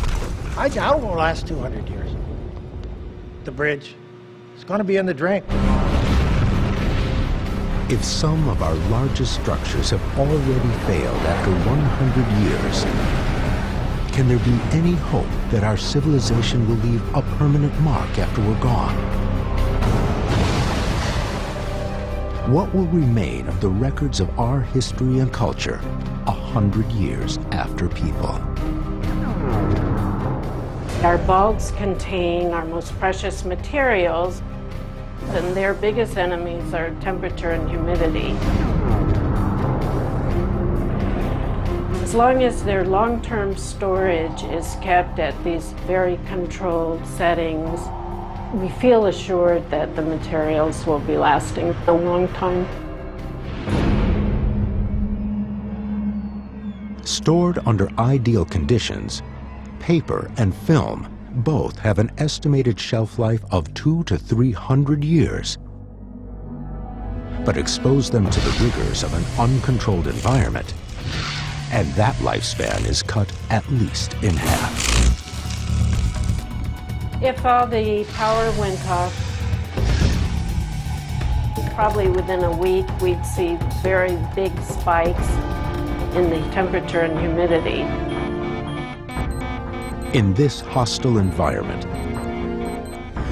I doubt it will last 200 years. The bridge is going to be in the drink. If some of our largest structures have already failed after 100 years, can there be any hope that our civilization will leave a permanent mark after we're gone? What will remain of the records of our history and culture 100 years after people? Our bulbs contain our most precious materials, and their biggest enemies are temperature and humidity. As long as their long-term storage is kept at these very controlled settings, We feel assured that the materials will be lasting a long time. Stored under ideal conditions, paper and film both have an estimated shelf life of 200 to 300 years. But expose them to the rigors of an uncontrolled environment, and that lifespan is cut at least in half. If all the power went off, probably within a week we'd see very big spikes in the temperature and humidity. In this hostile environment,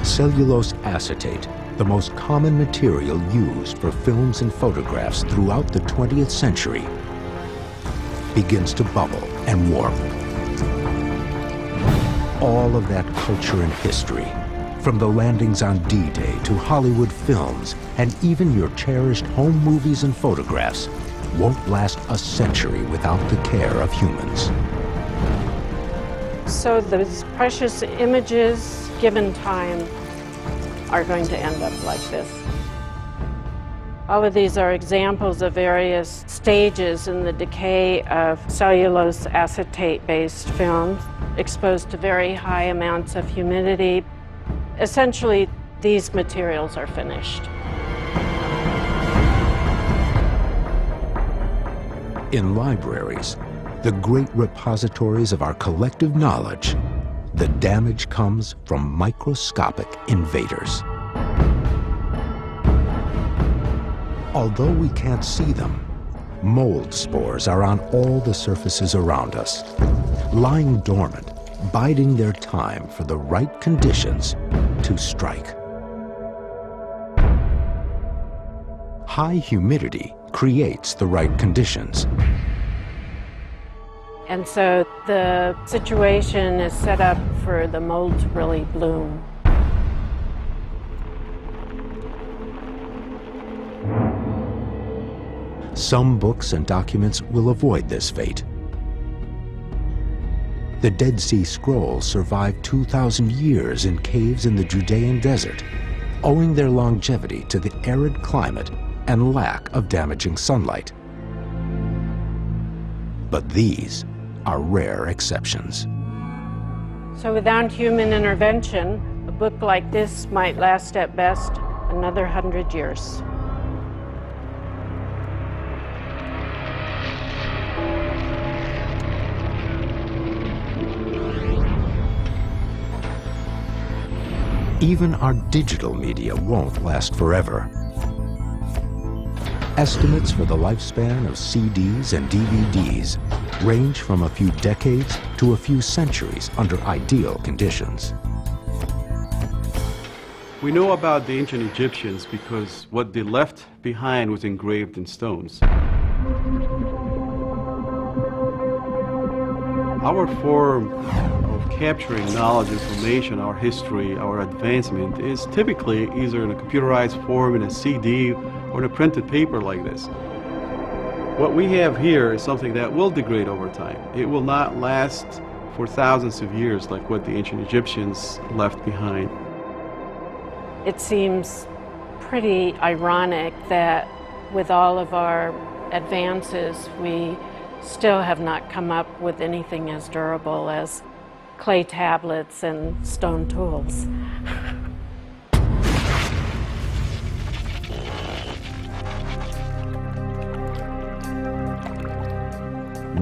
cellulose acetate, the most common material used for films and photographs throughout the 20th century, begins to bubble and warp. All of that culture and history, from the landings on D-Day to Hollywood films and even your cherished home movies and photographs, won't last a century without the care of humans. So those precious images, given time, are going to end up like this. All of these are examples of various stages in the decay of cellulose acetate-based films, exposed to very high amounts of humidity. Essentially, these materials are finished. In libraries, the great repositories of our collective knowledge, the damage comes from microscopic invaders. Although we can't see them, mold spores are on all the surfaces around us, lying dormant, biding their time for the right conditions to strike. High humidity creates the right conditions. And so the situation is set up for the mold to really bloom. Some books and documents will avoid this fate. The Dead Sea Scrolls survived 2,000 years in caves in the Judean desert, owing their longevity to the arid climate and lack of damaging sunlight. But these are rare exceptions. So without human intervention, a book like this might last at best another 100 years. Even our digital media won't last forever. Estimates for the lifespan of CDs and DVDs range from a few decades to a few centuries under ideal conditions. We know about the ancient Egyptians because what they left behind was engraved in stones. Our form of capturing knowledge, information, our history, our advancement is typically either in a computerized form in a CD or in a printed paper like this. What we have here is something that will degrade over time. It will not last for thousands of years like what the ancient Egyptians left behind. It seems pretty ironic that with all of our advances, we still have not come up with anything as durable as clay tablets and stone tools.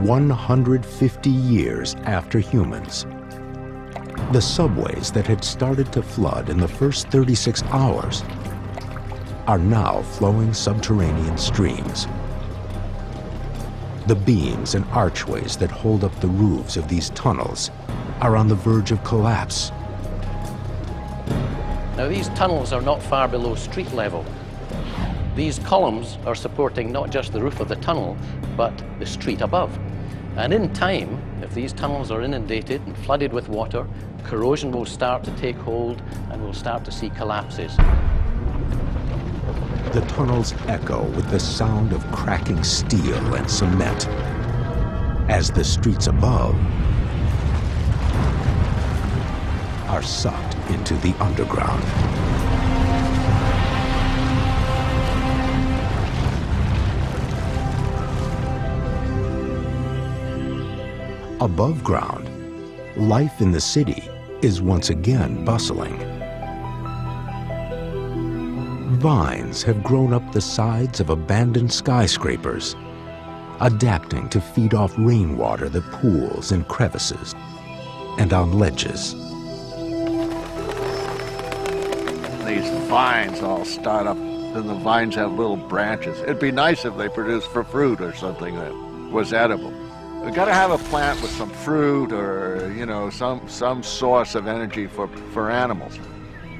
150 years after humans, the subways that had started to flood in the first 36 hours are now flowing subterranean streams. The beams and archways that hold up the roofs of these tunnels are on the verge of collapse. Now, these tunnels are not far below street level. These columns are supporting not just the roof of the tunnel, but the street above. And in time, if these tunnels are inundated and flooded with water, corrosion will start to take hold and we'll start to see collapses. The tunnels echo with the sound of cracking steel and cement, as the streets above are sucked into the underground. Above ground, life in the city is once again bustling. Vines have grown up the sides of abandoned skyscrapers, adapting to feed off rainwater that pools in crevices and on ledges. These vines all start up, and the vines have little branches. It'd be nice if they produced for fruit or something that was edible. We got to have a plant with some fruit or, you know, some source of energy for animals.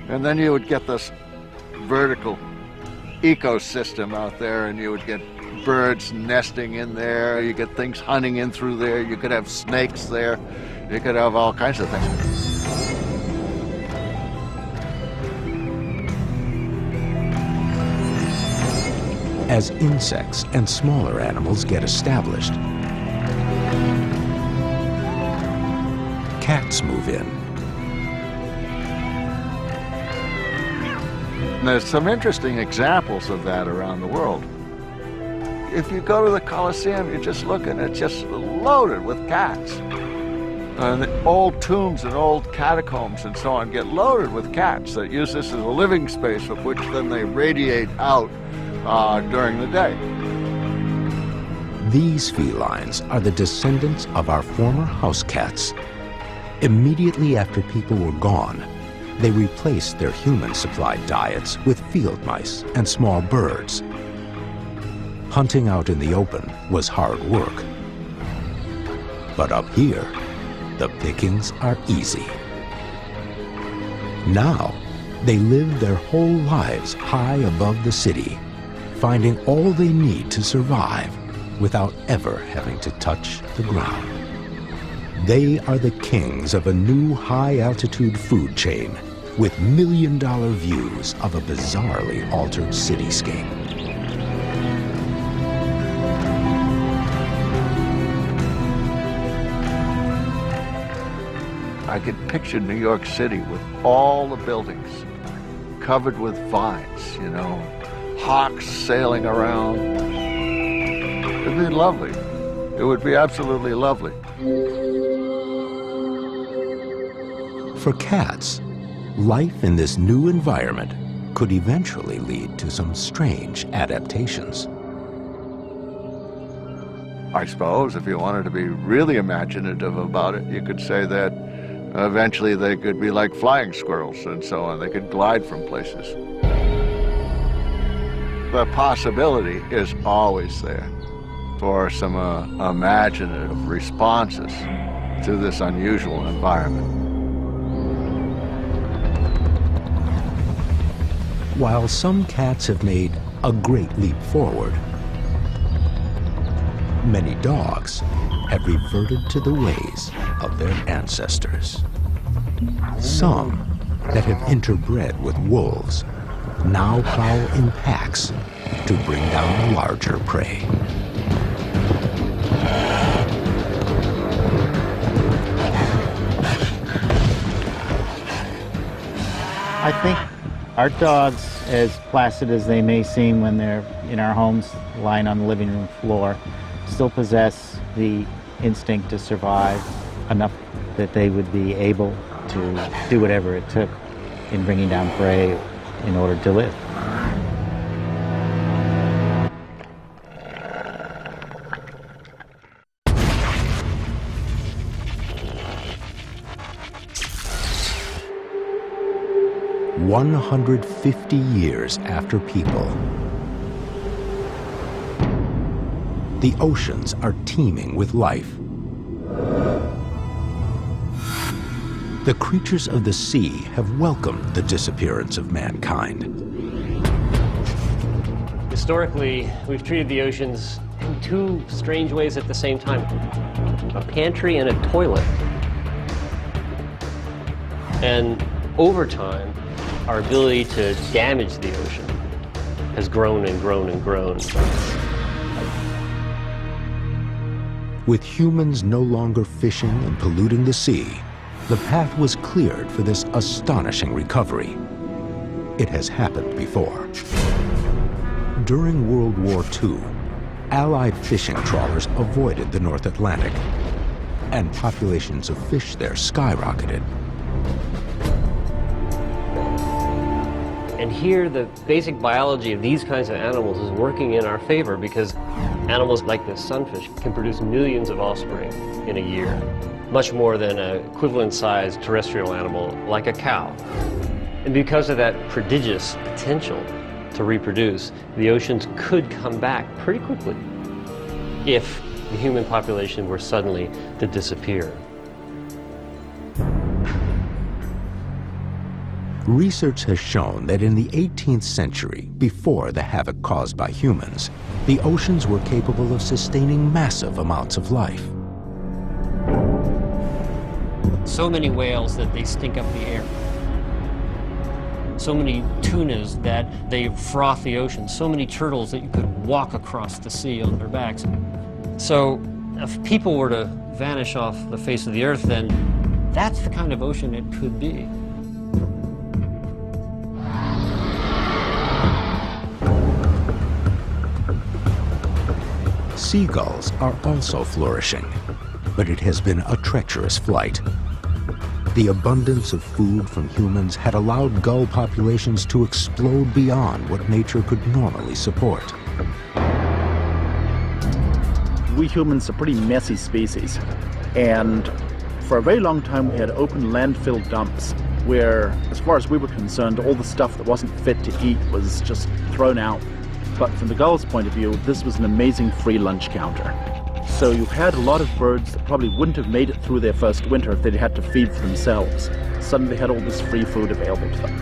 And then you would get this vertical ecosystem out there, and you would get birds nesting in there, you get things hunting in through there, you could have snakes there, you could have all kinds of things. As insects and smaller animals get established, cats move in. And there's some interesting examples of that around the world. If you go to the Colosseum, you just look and it's just loaded with cats. And the old tombs and old catacombs and so on get loaded with cats that use this as a living space of which then they radiate out during the day. These felines are the descendants of our former house cats. Immediately after people were gone, they replaced their human-supplied diets with field mice and small birds. Hunting out in the open was hard work. But up here, the pickings are easy. Now, they live their whole lives high above the city, finding all they need to survive without ever having to touch the ground. They are the kings of a new high-altitude food chain with million-dollar views of a bizarrely altered cityscape. I could picture New York City with all the buildings covered with vines, you know, hawks sailing around. It'd be lovely. It would be absolutely lovely. For cats, life in this new environment could eventually lead to some strange adaptations. I suppose if you wanted to be really imaginative about it, you could say that eventually they could be like flying squirrels and so on. They could glide from places. The possibility is always there for some imaginative responses to this unusual environment. While some cats have made a great leap forward, many dogs have reverted to the ways of their ancestors. Some that have interbred with wolves now prowl in packs to bring down larger prey. I think our dogs, as placid as they may seem when they're in our homes lying on the living room floor, still possess the instinct to survive enough that they would be able to do whatever it took in bringing down prey in order to live. "150 years after people, the oceans are teeming with life. The creatures of the sea have welcomed the disappearance of mankind. Historically, we've treated the oceans in two strange ways at the same time. A pantry and a toilet. And over time, our ability to damage the ocean has grown and grown and grown. With humans no longer fishing and polluting the sea, the path was cleared for this astonishing recovery. It has happened before. During World War II, Allied fishing trawlers avoided the North Atlantic, and populations of fish there skyrocketed. And here, the basic biology of these kinds of animals is working in our favor, because animals like this sunfish can produce millions of offspring in a year, much more than an equivalent-sized terrestrial animal like a cow. And because of that prodigious potential to reproduce, the oceans could come back pretty quickly if the human population were suddenly to disappear. Research has shown that in the 18th century, before the havoc caused by humans, the oceans were capable of sustaining massive amounts of life. So many whales that they stink up the air. So many tunas that they froth the ocean. So many turtles that you could walk across the sea on their backs. So if people were to vanish off the face of the earth, then that's the kind of ocean it could be. Seagulls are also flourishing, but it has been a treacherous flight. The abundance of food from humans had allowed gull populations to explode beyond what nature could normally support. We humans are a pretty messy species, and for a very long time we had open landfill dumps where, as far as we were concerned, all the stuff that wasn't fit to eat was just thrown out. But from the gull's point of view, this was an amazing free lunch counter. So you had a lot of birds that probably wouldn't have made it through their first winter if they'd had to feed for themselves. Suddenly they had all this free food available to them.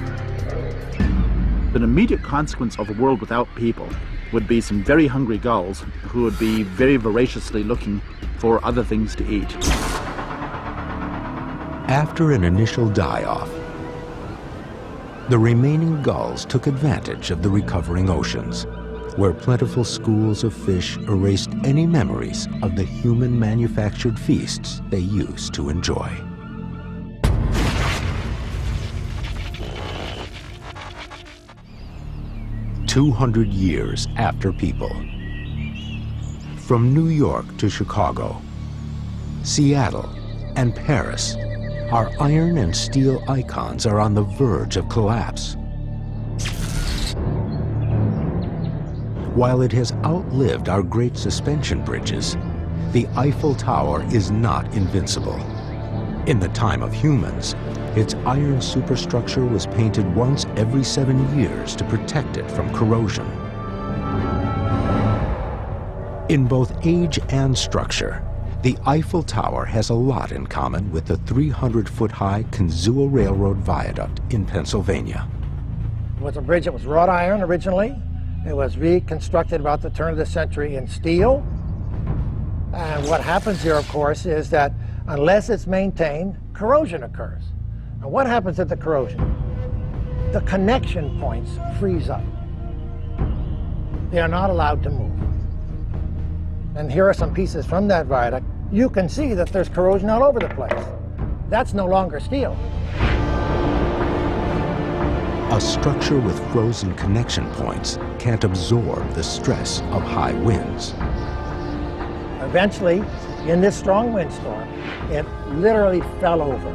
An immediate consequence of a world without people would be some very hungry gulls who would be very voraciously looking for other things to eat. After an initial die-off, the remaining gulls took advantage of the recovering oceans, where plentiful schools of fish erased any memories of the human-manufactured feasts they used to enjoy. "200 years after people. From New York to Chicago, Seattle, and Paris, our iron and steel icons are on the verge of collapse. While it has outlived our great suspension bridges, the Eiffel Tower is not invincible. In the time of humans, its iron superstructure was painted once every 7 years to protect it from corrosion. In both age and structure, the Eiffel Tower has a lot in common with the 300-foot-high Kinzua Railroad Viaduct in Pennsylvania. It was a bridge that was wrought iron originally. It was reconstructed about the turn of the century in steel. And what happens here, of course, is that unless it's maintained, corrosion occurs. And what happens at the corrosion? The connection points freeze up. They are not allowed to move. And here are some pieces from that viaduct. You can see that there's corrosion all over the place. That's no longer steel. A structure with frozen connection points can't absorb the stress of high winds. Eventually, in this strong windstorm, it literally fell over.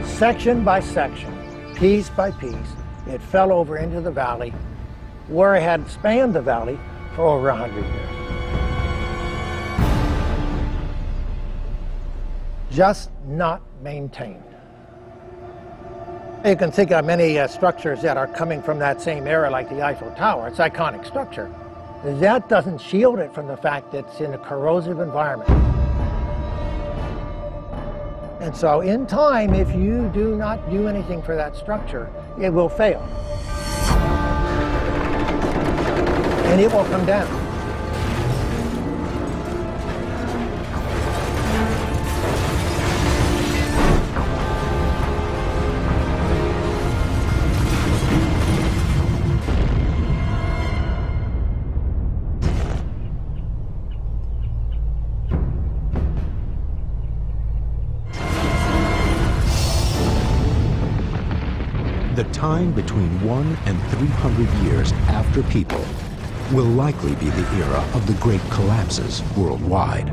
Section by section, piece by piece, it fell over into the valley, where it had spanned the valley for over 100 years. Just not maintained. You can think of many structures that are coming from that same era, like the Eiffel Tower. It's an iconic structure. That doesn't shield it from the fact that it's in a corrosive environment. And so in time, if you do not do anything for that structure, it will fail. And it will come down. time between 1 and 300 years after people will likely be the era of the great collapses worldwide.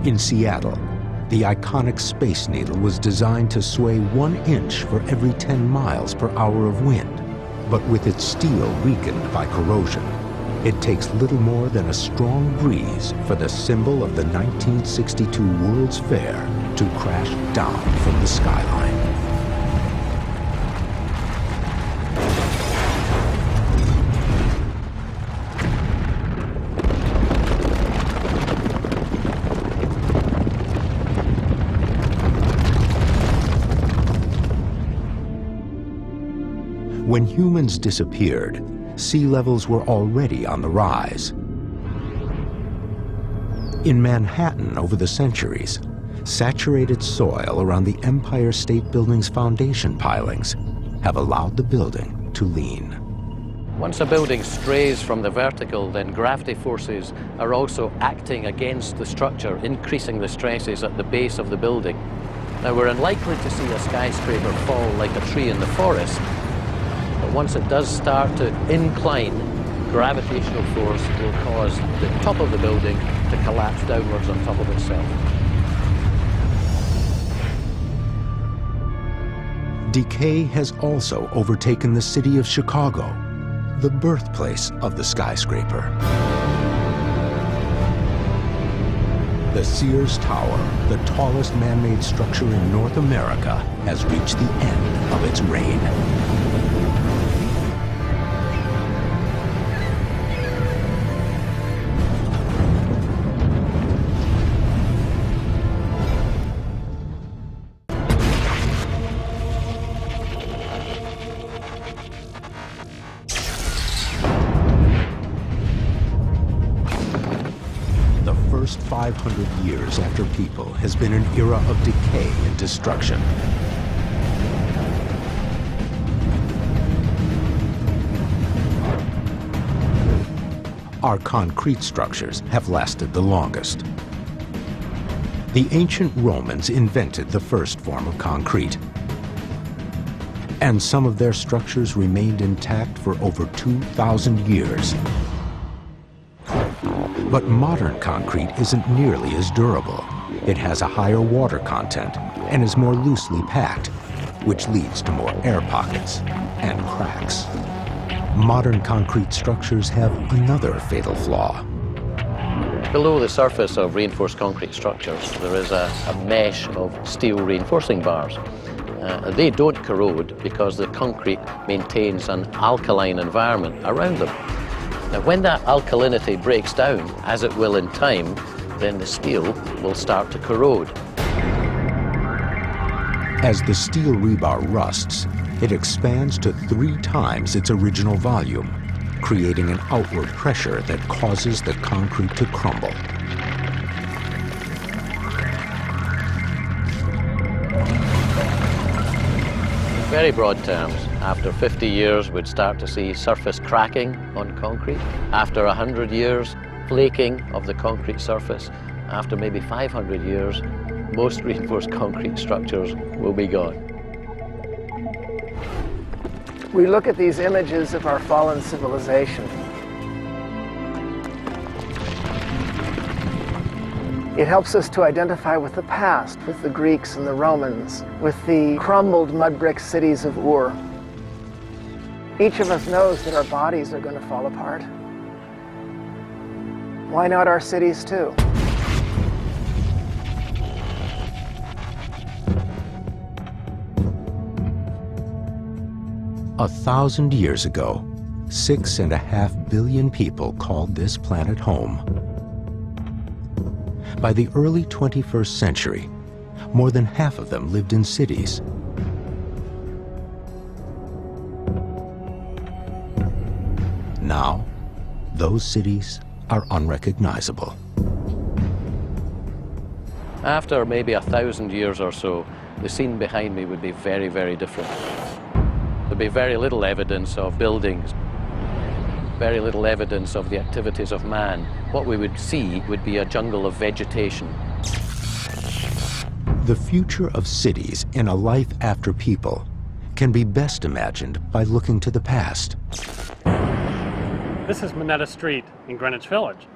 In Seattle, the iconic Space Needle was designed to sway 1 inch for every 10 miles per hour of wind. But with its steel weakened by corrosion, it takes little more than a strong breeze for the symbol of the 1962 World's Fair to crash down from the skyline. When humans disappeared, sea levels were already on the rise. In Manhattan over the centuries, saturated soil around the Empire State Building's foundation pilings have allowed the building to lean. Once a building strays from the vertical, then gravity forces are also acting against the structure, increasing the stresses at the base of the building. Now, we're unlikely to see a skyscraper fall like a tree in the forest, but once it does start to incline, gravitational force will cause the top of the building to collapse downwards on top of itself. Decay has also overtaken the city of Chicago, the birthplace of the skyscraper. The Sears Tower, the tallest man-made structure in North America, has reached the end of its reign. The first 500 years after people has been an era of decay and destruction. Our concrete structures have lasted the longest. The ancient Romans invented the first form of concrete, and some of their structures remained intact for over 2,000 years. But modern concrete isn't nearly as durable. It has a higher water content and is more loosely packed, which leads to more air pockets and cracks. Modern concrete structures have another fatal flaw. Below the surface of reinforced concrete structures, there is a mesh of steel reinforcing bars. They don't corrode because the concrete maintains an alkaline environment around them. Now, when that alkalinity breaks down, as it will in time, then the steel will start to corrode. As the steel rebar rusts, it expands to 3 times its original volume, creating an outward pressure that causes the concrete to crumble. In very broad terms, after 50 years, we'd start to see surface cracking on concrete. After 100 years, flaking of the concrete surface. After maybe 500 years, most reinforced concrete structures will be gone. We look at these images of our fallen civilization. It helps us to identify with the past, with the Greeks and the Romans, with the crumbled mud brick cities of Ur. Each of us knows that our bodies are going to fall apart. Why not our cities too? A 1,000 years ago, 6.5 billion people called this planet home. By the early 21st century, more than half of them lived in cities. Now, those cities are unrecognizable. After maybe 1,000 years or so, the scene behind me would be very, very different. There'd be very little evidence of buildings, very little evidence of the activities of man. What we would see would be a jungle of vegetation. The future of cities in a life after people can be best imagined by looking to the past. This is Minetta Street in Greenwich Village.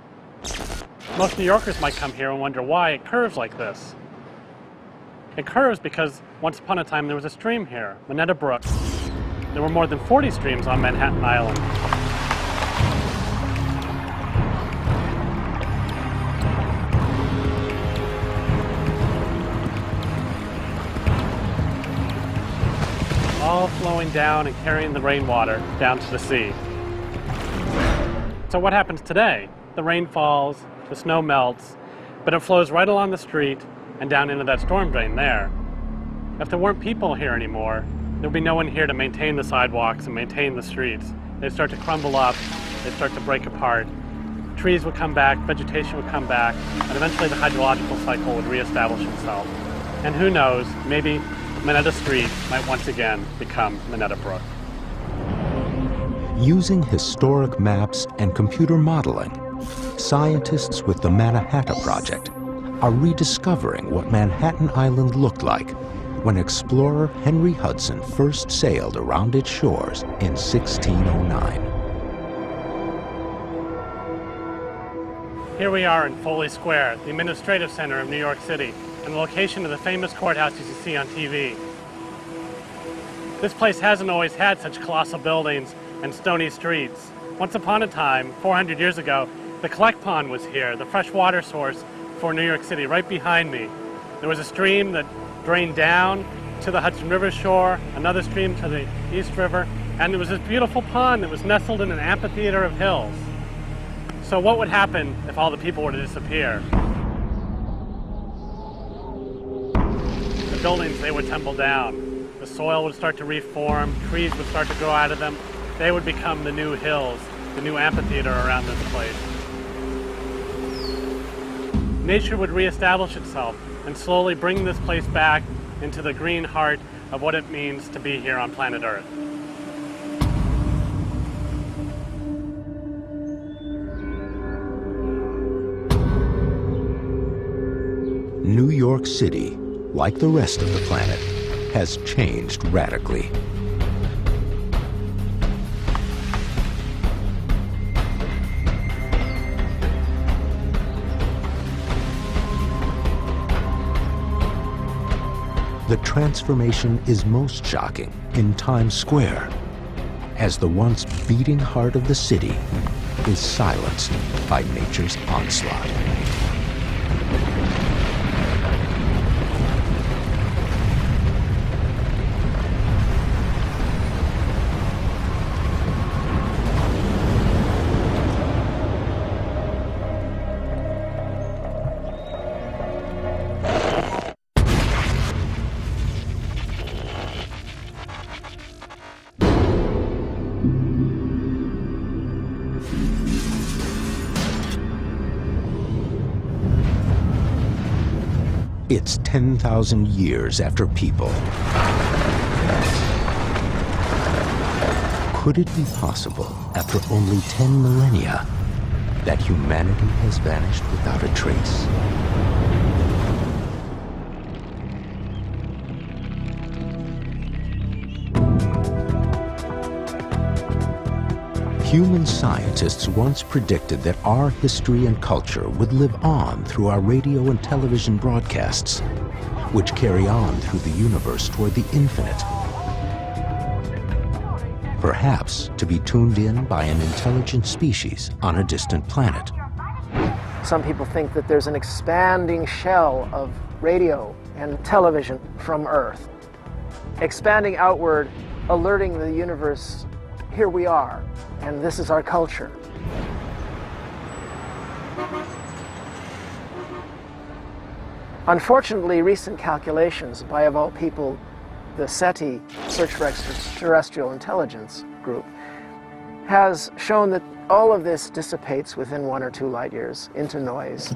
Most New Yorkers might come here and wonder why it curves like this. It curves because once upon a time there was a stream here, Minetta Brook. There were more than 40 streams on Manhattan Island. All flowing down and carrying the rainwater down to the sea. So what happens today? The rain falls, the snow melts, but it flows right along the street and down into that storm drain there. If there weren't people here anymore, there would be no one here to maintain the sidewalks and maintain the streets. They'd start to crumble up, they'd start to break apart. Trees would come back, vegetation would come back, and eventually the hydrological cycle would reestablish itself. And who knows, maybe Minetta Street might once again become Minetta Brook. Using historic maps and computer modeling, scientists with the Manhattan Project are rediscovering what Manhattan Island looked like when explorer Henry Hudson first sailed around its shores in 1609. Here we are in Foley Square, the administrative center of New York City, and the location of the famous courthouse you see on TV. This place hasn't always had such colossal buildings and stony streets. Once upon a time, 400 years ago, the collect pond was here, the fresh water source for New York City, right behind me. There was a stream that drained down to the Hudson River shore, another stream to the East River, and there was this beautiful pond that was nestled in an amphitheater of hills. So what would happen if all the people were to disappear? The buildings, they would tumble down. The soil would start to reform, trees would start to grow out of them. They would become the new hills, the new amphitheater around this place. Nature would reestablish itself and slowly bring this place back into the green heart of what it means to be here on planet Earth. New York City, like the rest of the planet, has changed radically. The transformation is most shocking in Times Square, as the once beating heart of the city is silenced by nature's onslaught. It's 10,000 years after people. Could it be possible, after only 10 millennia, that humanity has vanished without a trace? Human scientists once predicted that our history and culture would live on through our radio and television broadcasts, which carry on through the universe toward the infinite. Perhaps to be tuned in by an intelligent species on a distant planet. Some people think that there's an expanding shell of radio and television from Earth, expanding outward, alerting the universe, here we are, and this is our culture. Unfortunately, recent calculations by, of all people, the SETI, Search for Extraterrestrial Intelligence group, has shown that all of this dissipates within 1 or 2 light years into noise.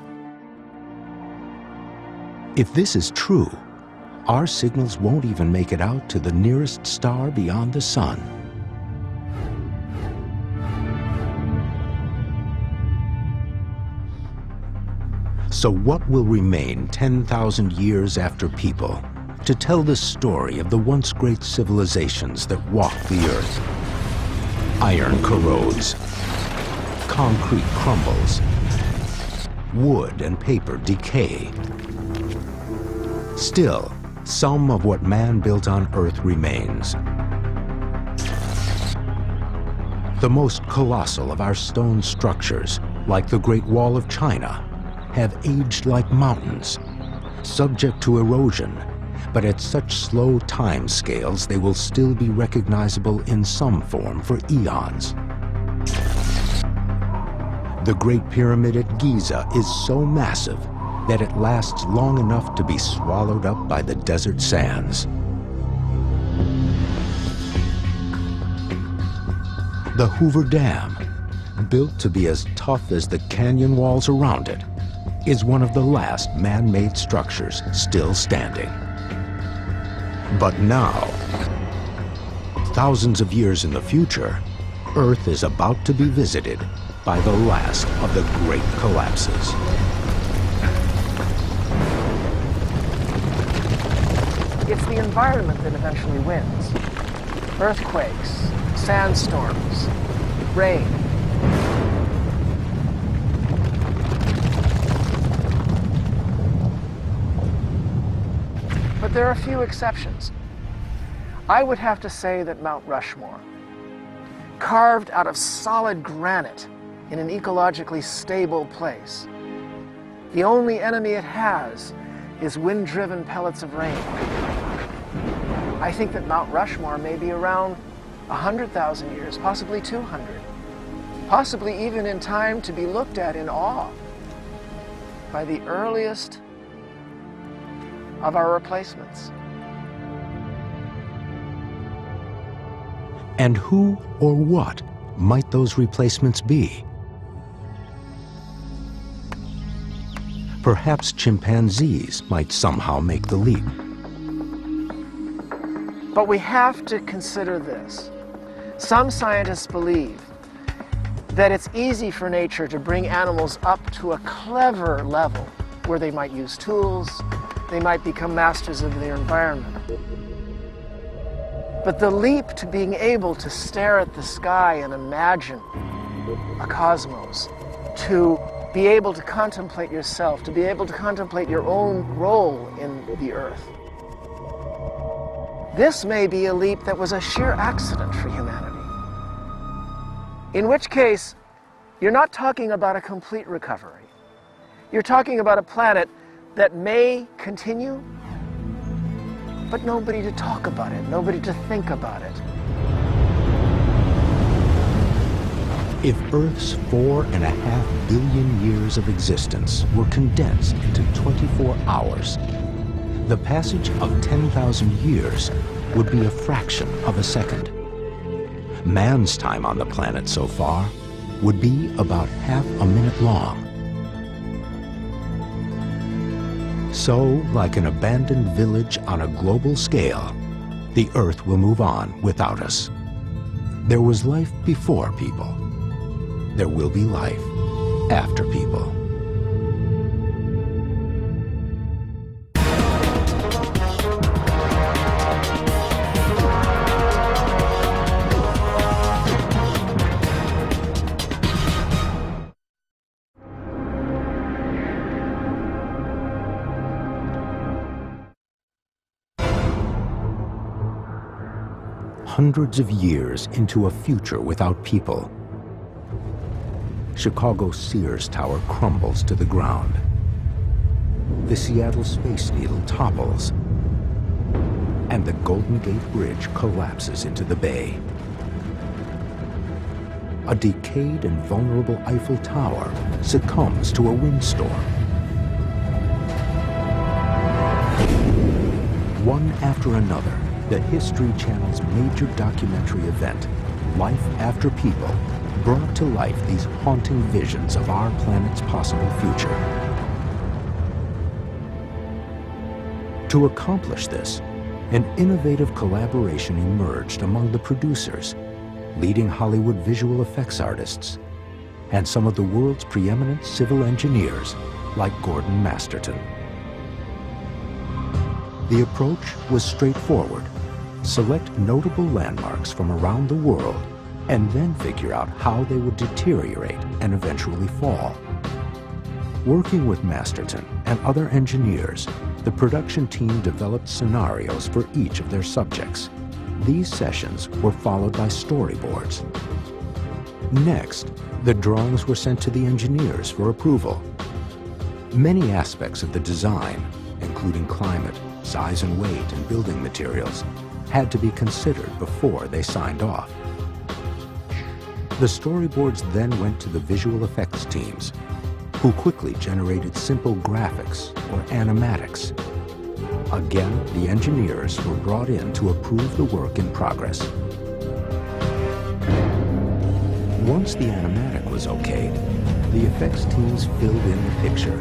If this is true, our signals won't even make it out to the nearest star beyond the sun. So what will remain 10,000 years after people, to tell the story of the once great civilizations that walked the earth. Iron corrodes, concrete crumbles, wood and paper decay. Still, some of what man built on Earth remains. The most colossal of our stone structures, like the Great Wall of China, have aged like mountains, subject to erosion, but at such slow time scales they will still be recognizable in some form for eons. The Great Pyramid at Giza is so massive that it lasts long enough to be swallowed up by the desert sands. The Hoover Dam, built to be as tough as the canyon walls around it, is one of the last man-made structures still standing. But now, thousands of years in the future, Earth is about to be visited by the last of the great collapses. It's the environment that eventually wins. Earthquakes, sandstorms, rain. But there are a few exceptions. I would have to say that Mount Rushmore, carved out of solid granite in an ecologically stable place, the only enemy it has is wind-driven pellets of rain. I think that Mount Rushmore may be around 100,000 years, possibly 200, possibly even in time to be looked at in awe by the earliest of our replacements. And who or what might those replacements be? Perhaps chimpanzees might somehow make the leap. But we have to consider this. Some scientists believe that it's easy for nature to bring animals up to a clever level where they might use tools, they might become masters of their environment. But the leap to being able to stare at the sky and imagine a cosmos, to be able to contemplate yourself, to be able to contemplate your own role in the earth. This may be a leap that was a sheer accident for humanity. In which case, you're not talking about a complete recovery. You're talking about a planet that may continue, but nobody to talk about it, nobody to think about it. If Earth's 4.5 billion years of existence were condensed into 24 hours, the passage of 10,000 years would be a fraction of a second. Man's time on the planet so far would be about half a minute long. So, like an abandoned village on a global scale, the Earth will move on without us. There was life before people. There will be life after people. Hundreds of years into a future without people, Chicago's Sears Tower crumbles to the ground. The Seattle Space Needle topples, and the Golden Gate Bridge collapses into the bay. A decayed and vulnerable Eiffel Tower succumbs to a windstorm. One after another, the History Channel's major documentary event, Life After People, brought to life these haunting visions of our planet's possible future. To accomplish this, an innovative collaboration emerged among the producers, leading Hollywood visual effects artists, and some of the world's preeminent civil engineers, like Gordon Masterton. The approach was straightforward. Select notable landmarks from around the world and then figure out how they would deteriorate and eventually fall. Working with Masterton and other engineers, the production team developed scenarios for each of their subjects. These sessions were followed by storyboards. Next, the drawings were sent to the engineers for approval. Many aspects of the design, including climate, size and weight, and building materials, had to be considered before they signed off. The storyboards then went to the visual effects teams, who quickly generated simple graphics or animatics. Again, the engineers were brought in to approve the work in progress. Once the animatic was okayed, the effects teams filled in the picture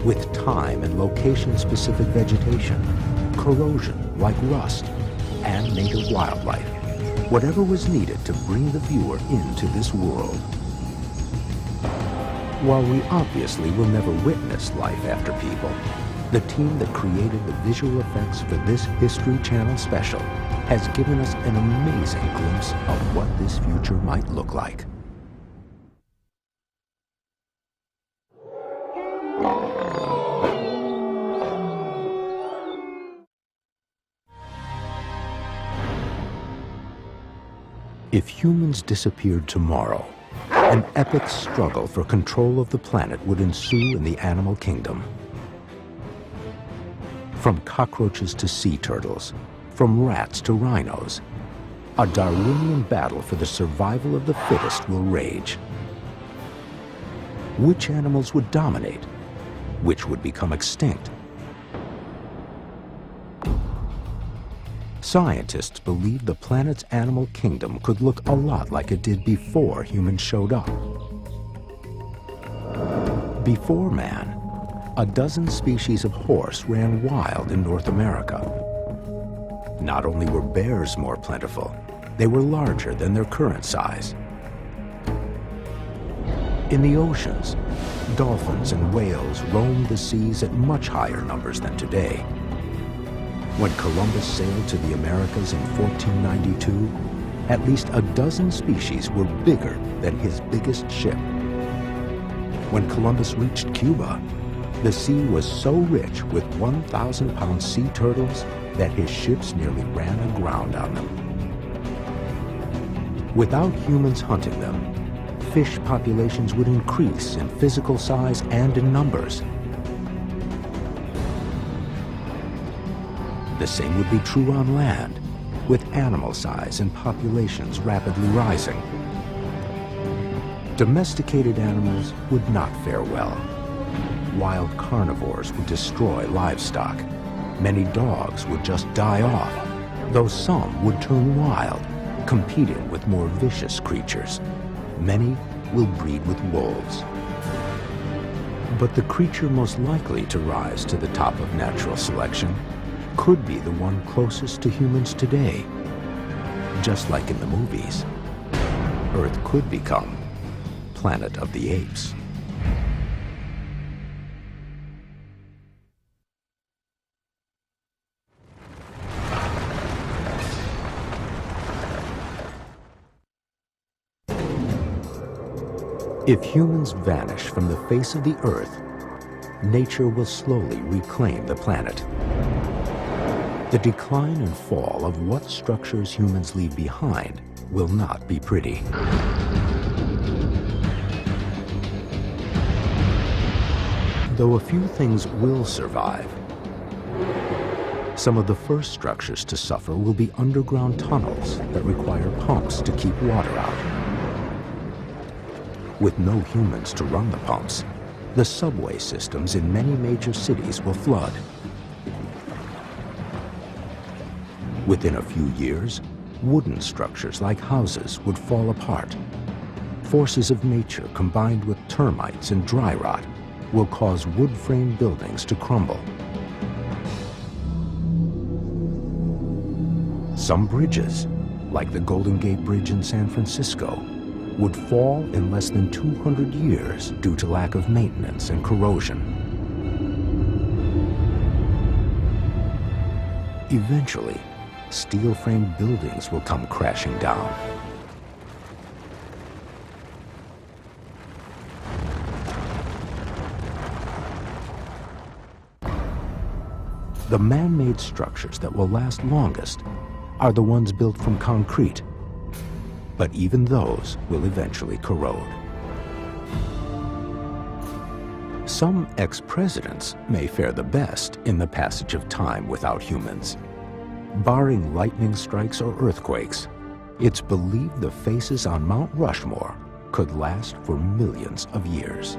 with time and location-specific vegetation, corrosion like rust, and native wildlife, whatever was needed to bring the viewer into this world. While we obviously will never witness life after people, the team that created the visual effects for this History Channel special has given us an amazing glimpse of what this future might look like. If humans disappeared tomorrow, an epic struggle for control of the planet would ensue in the animal kingdom. From cockroaches to sea turtles, from rats to rhinos, a Darwinian battle for the survival of the fittest will rage. Which animals would dominate? Which would become extinct? Scientists believe the planet's animal kingdom could look a lot like it did before humans showed up. Before man, a dozen species of horse ran wild in North America. Not only were bears more plentiful, they were larger than their current size. In the oceans, dolphins and whales roamed the seas at much higher numbers than today. When Columbus sailed to the Americas in 1492, at least a dozen species were bigger than his biggest ship. When Columbus reached Cuba, the sea was so rich with 1,000-pound sea turtles that his ships nearly ran aground on them. Without humans hunting them, fish populations would increase in physical size and in numbers. The same would be true on land, with animal size and populations rapidly rising. Domesticated animals would not fare well. Wild carnivores would destroy livestock. Many dogs would just die off, though some would turn wild, competing with more vicious creatures. Many will breed with wolves. But the creature most likely to rise to the top of natural selection could be the one closest to humans today. Just like in the movies, Earth could become Planet of the Apes. If humans vanish from the face of the Earth, nature will slowly reclaim the planet. The decline and fall of what structures humans leave behind will not be pretty. Though a few things will survive, some of the first structures to suffer will be underground tunnels that require pumps to keep water out. With no humans to run the pumps, the subway systems in many major cities will flood. Within a few years, wooden structures like houses would fall apart. Forces of nature combined with termites and dry rot will cause wood frame buildings to crumble. Some bridges, like the Golden Gate Bridge in San Francisco, would fall in less than 200 years due to lack of maintenance and corrosion. Eventually, steel-framed buildings will come crashing down. The man-made structures that will last longest are the ones built from concrete, but even those will eventually corrode. Some ex-presidents may fare the best in the passage of time without humans. Barring lightning strikes or earthquakes, it's believed the faces on Mount Rushmore could last for millions of years.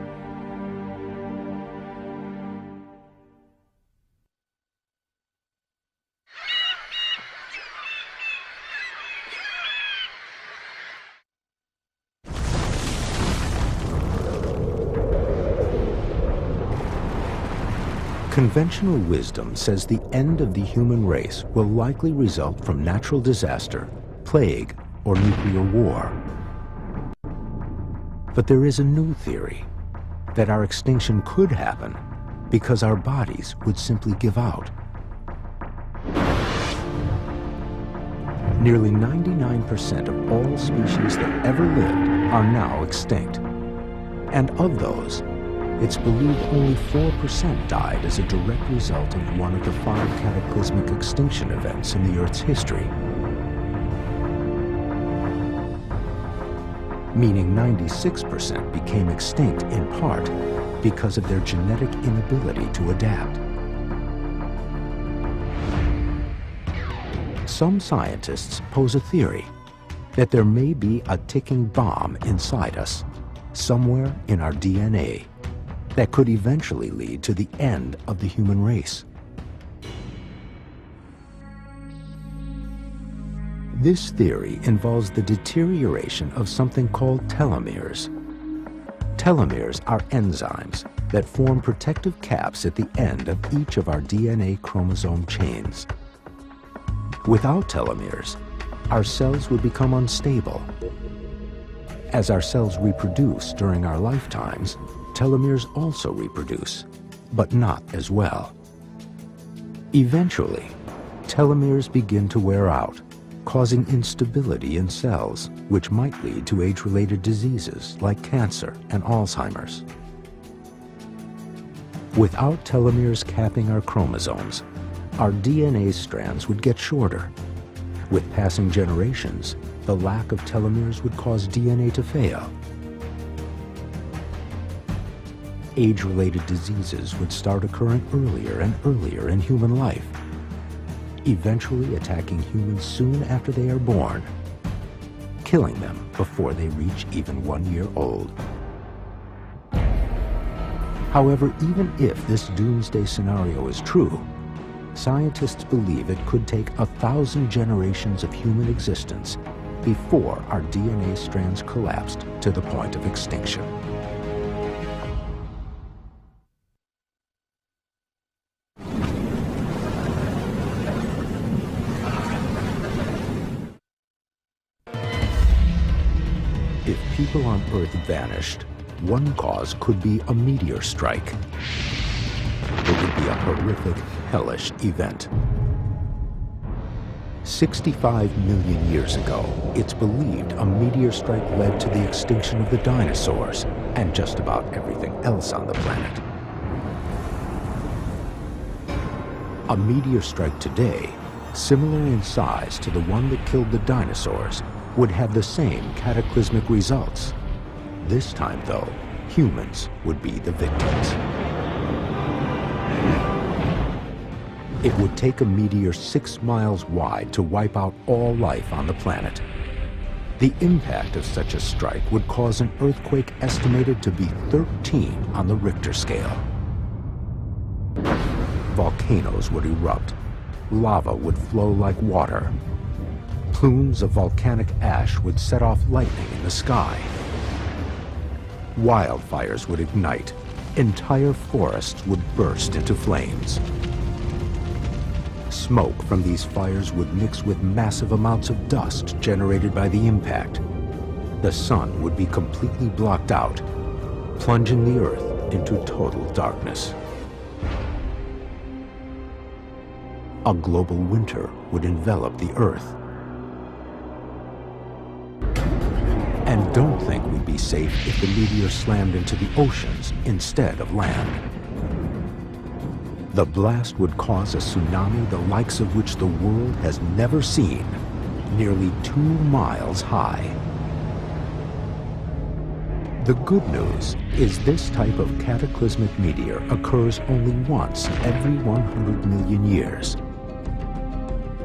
Conventional wisdom says the end of the human race will likely result from natural disaster, plague, or nuclear war. But there is a new theory that our extinction could happen because our bodies would simply give out. Nearly 99% of all species that ever lived are now extinct. And of those, it's believed only 4% died as a direct result of one of the 5 cataclysmic extinction events in the Earth's history. Meaning 96% became extinct in part because of their genetic inability to adapt. Some scientists pose a theory that there may be a ticking bomb inside us, somewhere in our DNA, that could eventually lead to the end of the human race. This theory involves the deterioration of something called telomeres. Telomeres are enzymes that form protective caps at the end of each of our DNA chromosome chains. Without telomeres, our cells would become unstable. As our cells reproduce during our lifetimes, telomeres also reproduce, but not as well. Eventually, telomeres begin to wear out, causing instability in cells, which might lead to age-related diseases like cancer and Alzheimer's. Without telomeres capping our chromosomes, our DNA strands would get shorter. With passing generations, the lack of telomeres would cause DNA to fail. Age-related diseases would start occurring earlier and earlier in human life, eventually attacking humans soon after they are born, killing them before they reach even 1 year old. However, even if this doomsday scenario is true, scientists believe it could take 1,000 generations of human existence before our DNA strands collapsed to the point of extinction. If people on Earth vanished, one cause could be a meteor strike. It would be a horrific, hellish event. 65 million years ago, it's believed a meteor strike led to the extinction of the dinosaurs and just about everything else on the planet. A meteor strike today, similar in size to the one that killed the dinosaurs, would have the same cataclysmic results. This time, though, humans would be the victims. It would take a meteor 6 miles wide to wipe out all life on the planet. The impact of such a strike would cause an earthquake estimated to be 13 on the Richter scale. Volcanoes would erupt. Lava would flow like water. Plumes of volcanic ash would set off lightning in the sky. Wildfires would ignite. Entire forests would burst into flames. Smoke from these fires would mix with massive amounts of dust generated by the impact. The sun would be completely blocked out, plunging the Earth into total darkness. a global winter would envelop the Earth. And don't think we'd be safe if the meteor slammed into the oceans instead of land. The blast would cause a tsunami the likes of which the world has never seen, nearly 2 miles high. The good news is this type of cataclysmic meteor occurs only once every 100 million years.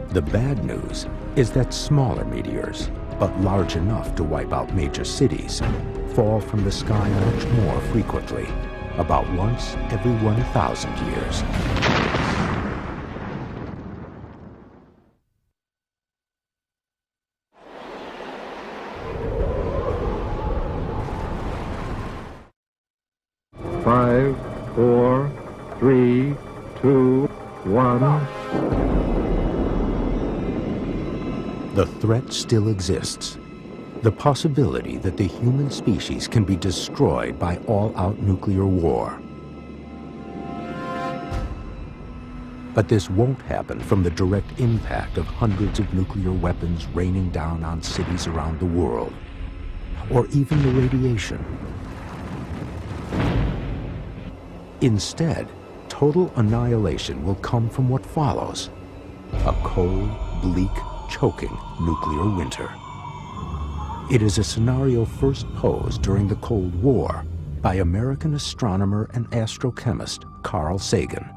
The bad news is that smaller meteors, but large enough to wipe out major cities, fall from the sky much more frequently, about once every 1,000 years. Five, 4, 3, 2, 1. The threat still exists. The possibility that the human species can be destroyed by all-out nuclear war. But this won't happen from the direct impact of hundreds of nuclear weapons raining down on cities around the world, or even the radiation. Instead, total annihilation will come from what follows: a cold, bleak, choking nuclear winter. It is a scenario first posed during the Cold War by American astronomer and astrochemist Carl Sagan.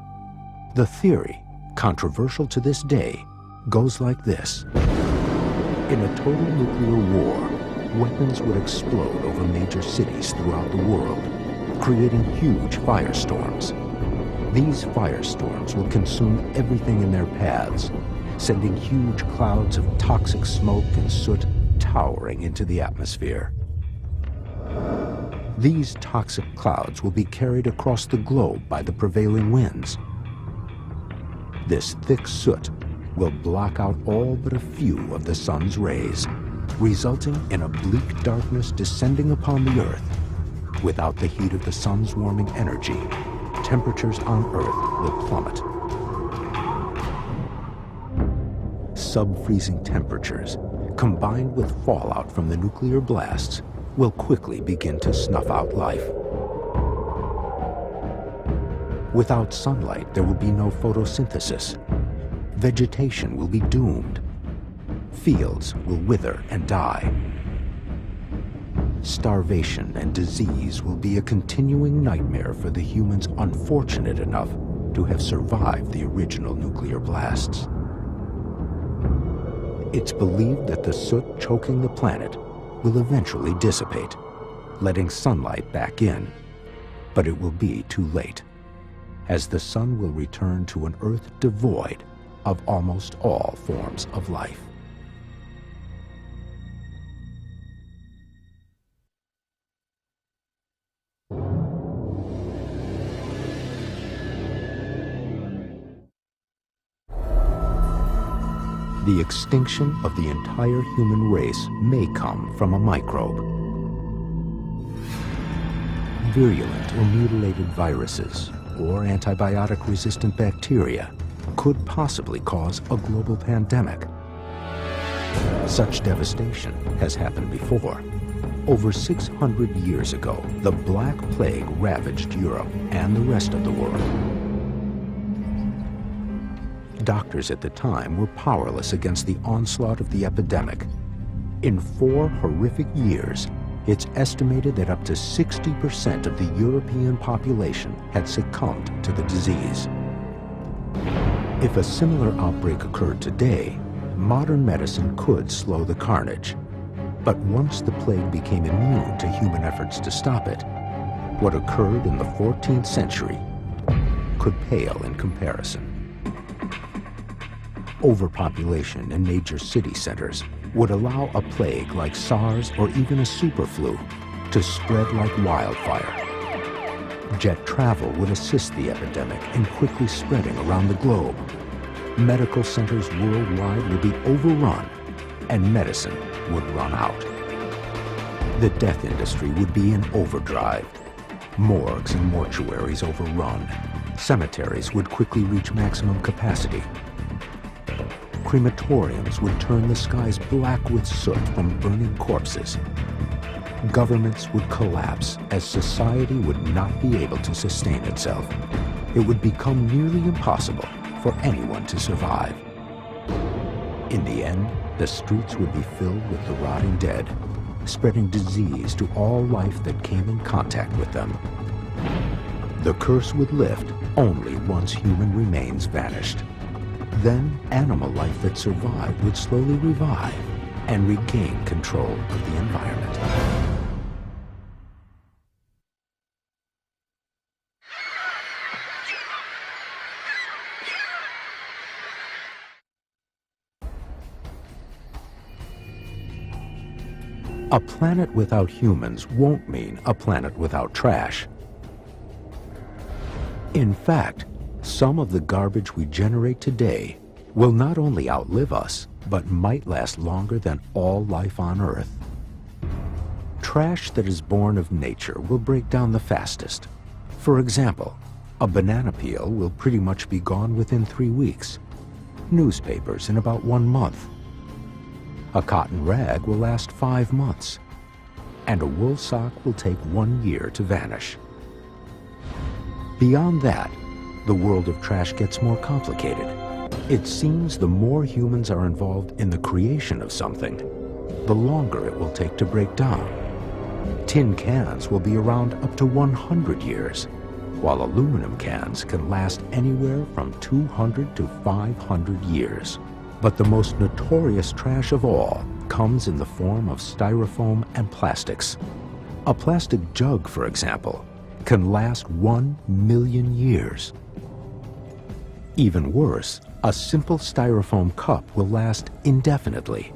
The theory, controversial to this day, goes like this. In a total nuclear war, weapons would explode over major cities throughout the world, creating huge firestorms. These firestorms will consume everything in their paths, sending huge clouds of toxic smoke and soot towering into the atmosphere. These toxic clouds will be carried across the globe by the prevailing winds. This thick soot will block out all but a few of the sun's rays, resulting in a bleak darkness descending upon the Earth. Without the heat of the sun's warming energy, temperatures on Earth will plummet. Sub-freezing temperatures, combined with fallout from the nuclear blasts, will quickly begin to snuff out life. Without sunlight, there will be no photosynthesis. Vegetation will be doomed. Fields will wither and die. Starvation and disease will be a continuing nightmare for the humans unfortunate enough to have survived the original nuclear blasts. It's believed that the soot choking the planet will eventually dissipate, letting sunlight back in. But it will be too late, as the sun will return to an Earth devoid of almost all forms of life. The extinction of the entire human race may come from a microbe. Virulent or mutilated viruses or antibiotic-resistant bacteria could possibly cause a global pandemic. Such devastation has happened before. Over 600 years ago, the Black Plague ravaged Europe and the rest of the world. Doctors at the time were powerless against the onslaught of the epidemic. In 4 horrific years, it's estimated that up to 60% of the European population had succumbed to the disease. If a similar outbreak occurred today, modern medicine could slow the carnage. But once the plague became immune to human efforts to stop it, what occurred in the 14th century could pale in comparison. Overpopulation in major city centers would allow a plague like SARS or even a superflu to spread like wildfire. Jet travel would assist the epidemic in quickly spreading around the globe. Medical centers worldwide would be overrun, and medicine would run out. The death industry would be in overdrive. Morgues and mortuaries overrun. Cemeteries would quickly reach maximum capacity. Crematoriums would turn the skies black with soot from burning corpses. Governments would collapse as society would not be able to sustain itself. It would become nearly impossible for anyone to survive. In the end, the streets would be filled with the rotting dead, spreading disease to all life that came in contact with them. The curse would lift only once human remains vanished. Then animal life that survived would slowly revive and regain control of the environment. A planet without humans won't mean a planet without trash. In fact, some of the garbage we generate today will not only outlive us, but might last longer than all life on Earth. Trash that is born of nature will break down the fastest. For example, a banana peel will pretty much be gone within 3 weeks, newspapers in about 1 month. A cotton rag will last 5 months, and a wool sock will take 1 year to vanish. Beyond that, the world of trash gets more complicated. It seems the more humans are involved in the creation of something, the longer it will take to break down. Tin cans will be around up to 100 years, while aluminum cans can last anywhere from 200 to 500 years. But the most notorious trash of all comes in the form of styrofoam and plastics. A plastic jug, for example, can last 1 million years. Even worse, a simple styrofoam cup will last indefinitely.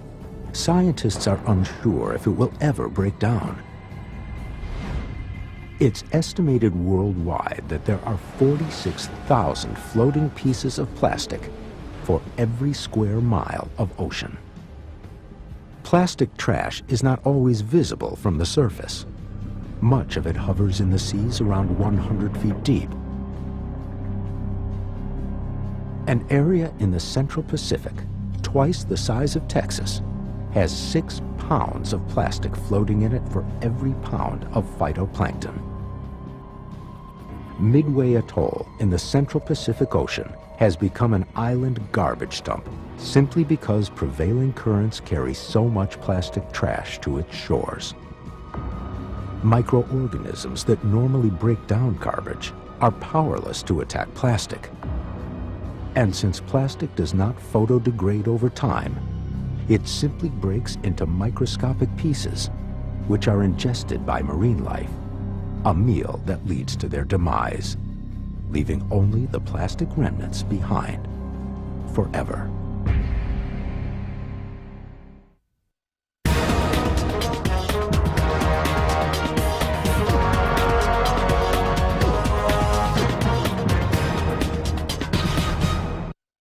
Scientists are unsure if it will ever break down. It's estimated worldwide that there are 46,000 floating pieces of plastic for every square mile of ocean. Plastic trash is not always visible from the surface. Much of it hovers in the seas around 100 feet deep. An area in the Central Pacific, twice the size of Texas, has 6 pounds of plastic floating in it for every pound of phytoplankton. Midway Atoll in the Central Pacific Ocean has become an island garbage dump simply because prevailing currents carry so much plastic trash to its shores. Microorganisms that normally break down garbage are powerless to attack plastic. And since plastic does not photodegrade over time, it simply breaks into microscopic pieces, which are ingested by marine life, a meal that leads to their demise, leaving only the plastic remnants behind forever.